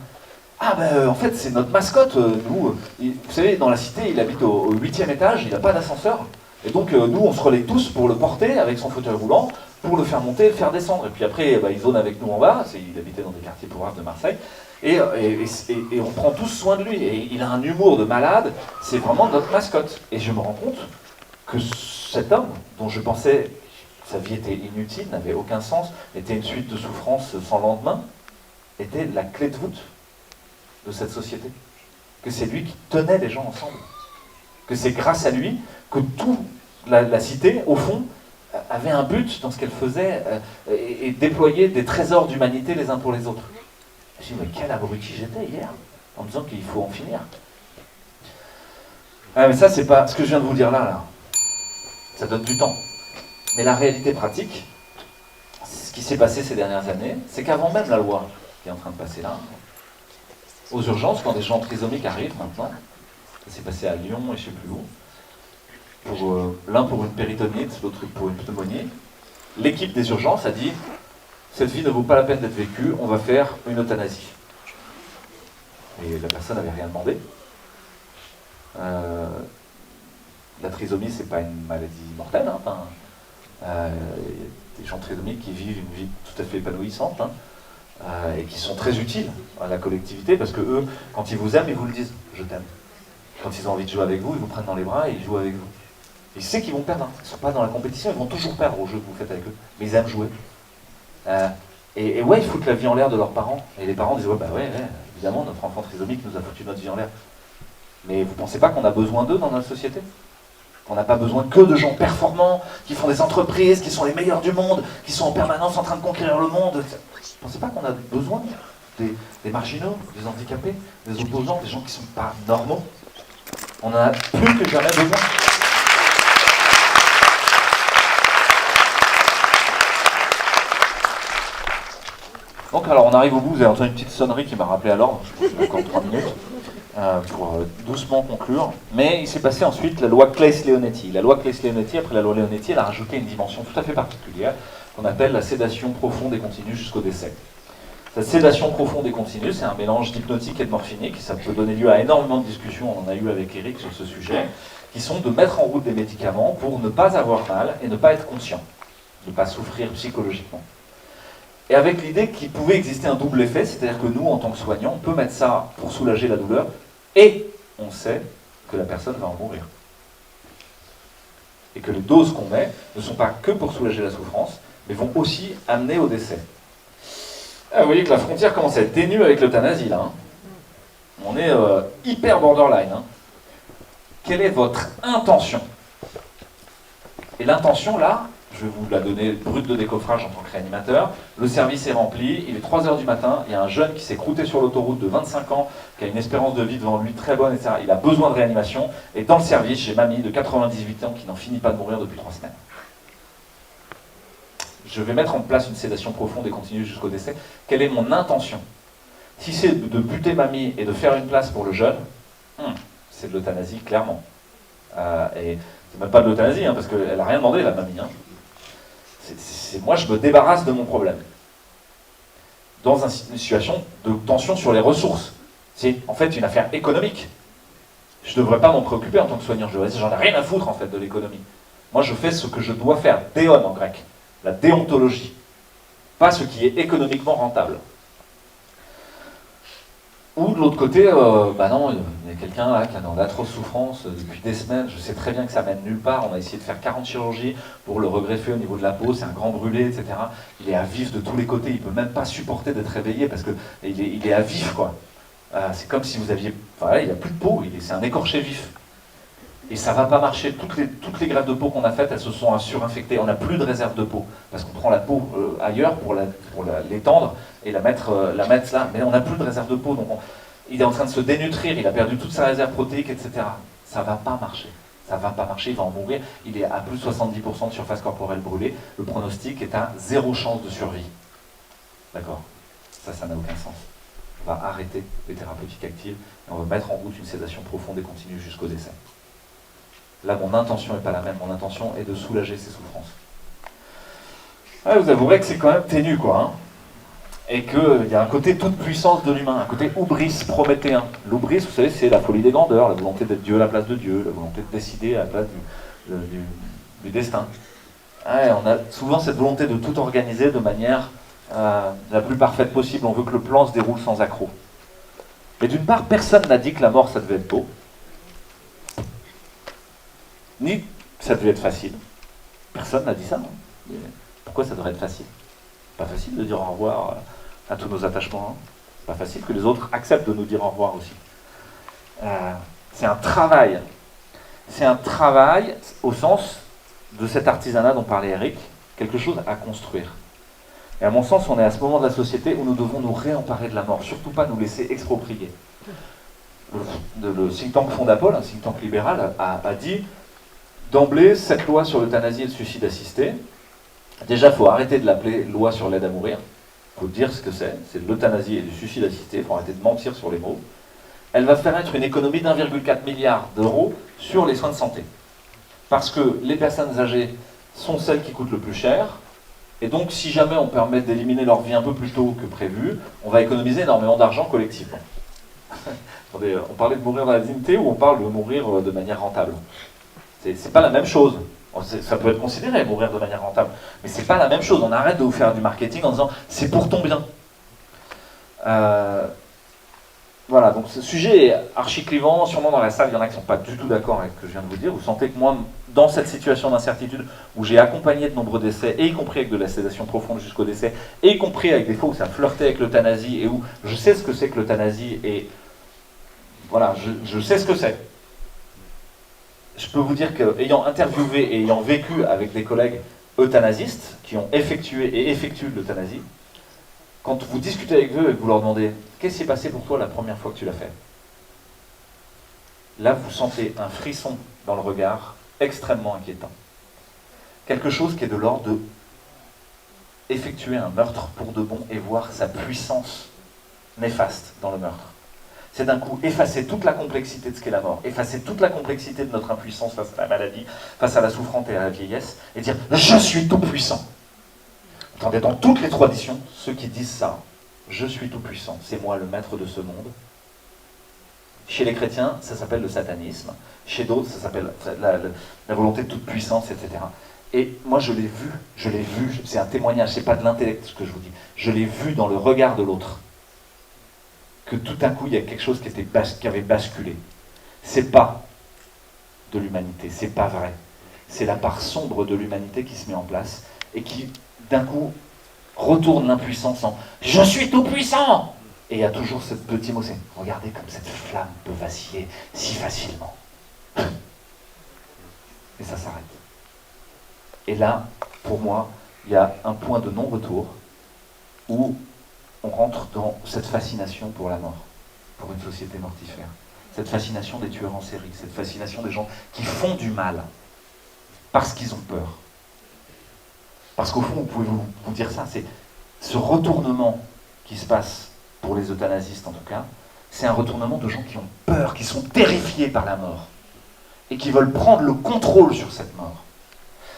Ah en fait c'est notre mascotte, nous, vous savez dans la cité il habite au 8e étage, il n'a pas d'ascenseur, et donc nous on se relaie tous pour le porter avec son fauteuil roulant, pour le faire monter et le faire descendre, et puis après il zone avec nous en bas, il habitait dans des quartiers pauvres de Marseille, et on prend tous soin de lui, et il a un humour de malade, c'est vraiment notre mascotte, et je me rends compte que cet homme, dont je pensais que sa vie était inutile, n'avait aucun sens, était une suite de souffrances sans lendemain, était la clé de voûte de cette société. Que c'est lui qui tenait les gens ensemble. Que c'est grâce à lui que toute la cité, au fond, avait un but dans ce qu'elle faisait et déployait des trésors d'humanité les uns pour les autres. Je me dis, mais quel abruti j'étais hier, en me disant qu'il faut en finir. Ah, mais ça, c'est pas ce que je viens de vous dire là. Ça donne du temps. Mais la réalité pratique, ce qui s'est passé ces dernières années, c'est qu'avant même la loi qui est en train de passer là, aux urgences, quand des gens trisomiques arrivent maintenant, ça s'est passé à Lyon et je ne sais plus où, l'un pour une péritonite, l'autre pour une pneumonie, l'équipe des urgences a dit « Cette vie ne vaut pas la peine d'être vécue, on va faire une euthanasie ». Et la personne n'avait rien demandé. La trisomie, c'est pas une maladie mortelle, hein, il y a des gens trisomiques qui vivent une vie tout à fait épanouissante, hein, et qui sont très utiles à la collectivité, parce que eux, quand ils vous aiment, ils vous le disent, je t'aime. Quand ils ont envie de jouer avec vous, ils vous prennent dans les bras et ils jouent avec vous. Ils savent qu'ils vont perdre, hein. Ils ne sont pas dans la compétition, ils vont toujours perdre au jeu que vous faites avec eux, mais ils aiment jouer. Et ouais, ils foutent la vie en l'air de leurs parents. Et les parents disent, ouais, évidemment, notre enfant trisomique nous a foutu notre vie en l'air. Mais vous ne pensez pas qu'on a besoin d'eux dans notre société? Qu'on n'a pas besoin que de gens performants, qui font des entreprises, qui sont les meilleurs du monde, qui sont en permanence en train de conquérir le monde. Vous ne pensez pas qu'on a besoin des marginaux, des handicapés, des opposants, des gens qui ne sont pas normaux? On en a plus que jamais besoin. Donc alors on arrive au bout, vous avez entendu une petite sonnerie qui m'a rappelé à l'ordre, je pense qu'il y a encore 3 minutes, pour doucement conclure. Mais il s'est passé ensuite la loi Claeys-Leonetti. La loi Claeys-Leonetti, après la loi Leonetti, elle a rajouté une dimension tout à fait particulière, qu'on appelle la sédation profonde et continue jusqu'au décès. Cette sédation profonde et continue, c'est un mélange d'hypnotique et de morphinique, ça peut donner lieu à énormément de discussions, on en a eu avec Eric sur ce sujet, qui sont de mettre en route des médicaments pour ne pas avoir mal et ne pas être conscient, ne pas souffrir psychologiquement. Et avec l'idée qu'il pouvait exister un double effet, c'est-à-dire que nous, en tant que soignants, on peut mettre ça pour soulager la douleur, et on sait que la personne va en mourir. Et que les doses qu'on met ne sont pas que pour soulager la souffrance, mais vont aussi amener au décès. Ah, vous voyez que la frontière commence à être ténue avec l'euthanasie, là. Hein. On est hyper borderline. Hein. Quelle est votre intention? Et l'intention, là, je vais vous la donner brute de décoffrage en tant que réanimateur. Le service est rempli, il est 3h du matin, il y a un jeune qui s'est croûté sur l'autoroute de 25 ans, qui a une espérance de vie devant lui très bonne, etc. Il a besoin de réanimation. Et dans le service, j'ai mamie de 98 ans qui n'en finit pas de mourir depuis 3 semaines. Je vais mettre en place une sédation profonde et continue jusqu'au décès. Quelle est mon intention? Si c'est de buter mamie et de faire une place pour le jeune, c'est de l'euthanasie, clairement. Et c'est même pas de l'euthanasie, hein, parce qu'elle n'a rien demandé, la mamie. Hein. Moi, je me débarrasse de mon problème. Dans une situation de tension sur les ressources. C'est en fait une affaire économique. Je ne devrais pas m'en préoccuper en tant que soignant. J'en ai rien à foutre en fait de l'économie. Moi, je fais ce que je dois faire, déon en grec, la déontologie, pas ce qui est économiquement rentable. Ou de l'autre côté, non, il y a quelqu'un là qui est dans d'atroces souffrances depuis des semaines, je sais très bien que ça mène nulle part, on a essayé de faire 40 chirurgies pour le regreffer au niveau de la peau, c'est un grand brûlé, etc. Il est à vif de tous les côtés, il ne peut même pas supporter d'être réveillé parce qu'il est à vif, quoi. C'est comme si vous aviez... Enfin, là, il n'y a plus de peau, c'est un écorché vif. Et ça ne va pas marcher. Toutes les greffes de peau qu'on a faites, elles se sont surinfectées. On n'a plus de réserve de peau. Parce qu'on prend la peau ailleurs pour l'étendre et la mettre là. Mais on n'a plus de réserve de peau. Donc il est en train de se dénutrir. Il a perdu toute sa réserve protéique, etc. Ça ne va pas marcher. Ça ne va pas marcher. Il va en mourir. Il est à plus de 70% de surface corporelle brûlée. Le pronostic est à 0 chance de survie. D'accord? Ça n'a aucun sens. On va arrêter les thérapeutiques actives et on va mettre en route une sédation profonde et continue jusqu'au décès. Là, mon intention n'est pas la même. Mon intention est de soulager ses souffrances. Vous avouerez que c'est quand même ténu, quoi. Hein, et qu'il y a un côté toute puissance de l'humain, un côté hubris prométhéen. L'hubris, vous savez, c'est la folie des grandeurs, la volonté d'être Dieu à la place de Dieu, la volonté de décider à la place du destin. On a souvent cette volonté de tout organiser de manière la plus parfaite possible. On veut que le plan se déroule sans accroc. Mais d'une part, personne n'a dit que la mort, ça devait être beau. Ni ça devait être facile. Personne n'a dit ça. Hein. Pourquoi ça devrait être facile? Pas facile de dire au revoir à tous nos attachements. Hein. Pas facile que les autres acceptent de nous dire au revoir aussi. C'est un travail. C'est un travail au sens de cet artisanat dont parlait Eric, quelque chose à construire. Et à mon sens, on est à ce moment de la société où nous devons nous réemparer de la mort, surtout pas nous laisser exproprier. Le think tank Fondapol, un think tank libéral, a dit d'emblée, cette loi sur l'euthanasie et le suicide assisté, déjà, il faut arrêter de l'appeler loi sur l'aide à mourir. Il faut dire ce que c'est de l'euthanasie et du suicide assisté. Il faut arrêter de mentir sur les mots. Elle va faire être une économie d'1,4 milliard d'euros sur les soins de santé. Parce que les personnes âgées sont celles qui coûtent le plus cher. Et donc, si jamais on permet d'éliminer leur vie un peu plus tôt que prévu, on va économiser énormément d'argent collectivement. Attendez, on parlait de mourir dans la dignité ou on parle de mourir de manière rentable? C'est pas la même chose. Ça peut être considéré, mourir de manière rentable. Mais c'est pas la même chose. On arrête de vous faire du marketing en disant « c'est pour ton bien ». Voilà, donc ce sujet est archi-clivant. Sûrement dans la salle, il y en a qui ne sont pas du tout d'accord avec ce que je viens de vous dire. Vous sentez que moi, dans cette situation d'incertitude où j'ai accompagné de nombreux décès, et y compris avec de la sédation profonde jusqu'au décès, et y compris avec des fois où ça flirtait avec l'euthanasie, et où je sais ce que c'est que l'euthanasie, et voilà, je sais ce que c'est. Je peux vous dire qu'ayant interviewé et ayant vécu avec des collègues euthanasistes qui ont effectué et effectuent l'euthanasie, quand vous discutez avec eux et que vous leur demandez « Qu'est-ce qui s'est passé pour toi la première fois que tu l'as fait ?» Là, vous sentez un frisson dans le regard extrêmement inquiétant. Quelque chose qui est de l'ordre de effectuer un meurtre pour de bon et voir sa puissance néfaste dans le meurtre. C'est d'un coup effacer toute la complexité de ce qu'est la mort, effacer toute la complexité de notre impuissance face à la maladie, face à la souffrance et à la vieillesse, et dire « Je suis tout puissant ». Attendez, dans toutes les traditions, ceux qui disent ça, « Je suis tout puissant, c'est moi le maître de ce monde », chez les chrétiens, ça s'appelle le satanisme. Chez d'autres, ça s'appelle la volonté de toute puissance, etc. Et moi, je l'ai vu, c'est un témoignage, c'est pas de l'intellect ce que je vous dis. Je l'ai vu dans le regard de l'autre, que tout d'un coup, il y a quelque chose qui avait basculé. C'est pas de l'humanité, c'est pas vrai. C'est la part sombre de l'humanité qui se met en place et qui, d'un coup, retourne l'impuissance en « Je suis tout puissant !» Et il y a toujours ce petit mot, c'est « Regardez comme cette flamme peut vaciller si facilement. » Et ça s'arrête. Et là, pour moi, il y a un point de non-retour où on rentre dans cette fascination pour la mort, pour une société mortifère. Cette fascination des tueurs en série, cette fascination des gens qui font du mal parce qu'ils ont peur. Parce qu'au fond, vous pouvez vous dire ça, c'est ce retournement qui se passe pour les euthanasistes en tout cas, c'est un retournement de gens qui ont peur, qui sont terrifiés par la mort, et qui veulent prendre le contrôle sur cette mort.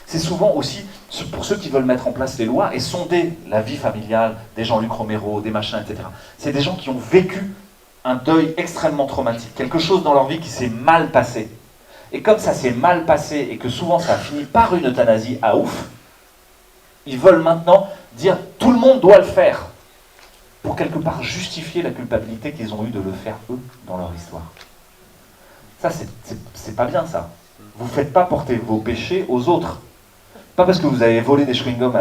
C'est souvent aussi pour ceux qui veulent mettre en place les lois et sonder la vie familiale des Jean-Luc Romero, des machins, etc. C'est des gens qui ont vécu un deuil extrêmement traumatique, quelque chose dans leur vie qui s'est mal passé. Et comme ça s'est mal passé et que souvent ça a fini par une euthanasie à ouf, ils veulent maintenant dire tout le monde doit le faire, pour quelque part justifier la culpabilité qu'ils ont eue de le faire eux dans leur histoire. Ça, c'est pas bien ça. Vous ne faites pas porter vos péchés aux autres. Pas parce que vous avez volé des chewing-gums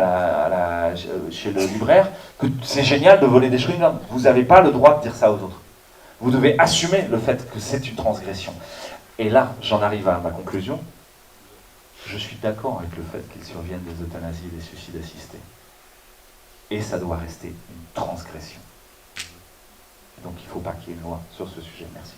chez le libraire que c'est génial de voler des chewing-gums. Vous n'avez pas le droit de dire ça aux autres. Vous devez assumer le fait que c'est une transgression. Et là, j'en arrive à ma conclusion. Je suis d'accord avec le fait qu'il survienne des euthanasies et des suicides assistés. Et ça doit rester une transgression. Donc il ne faut pas qu'il y ait une loi sur ce sujet. Merci.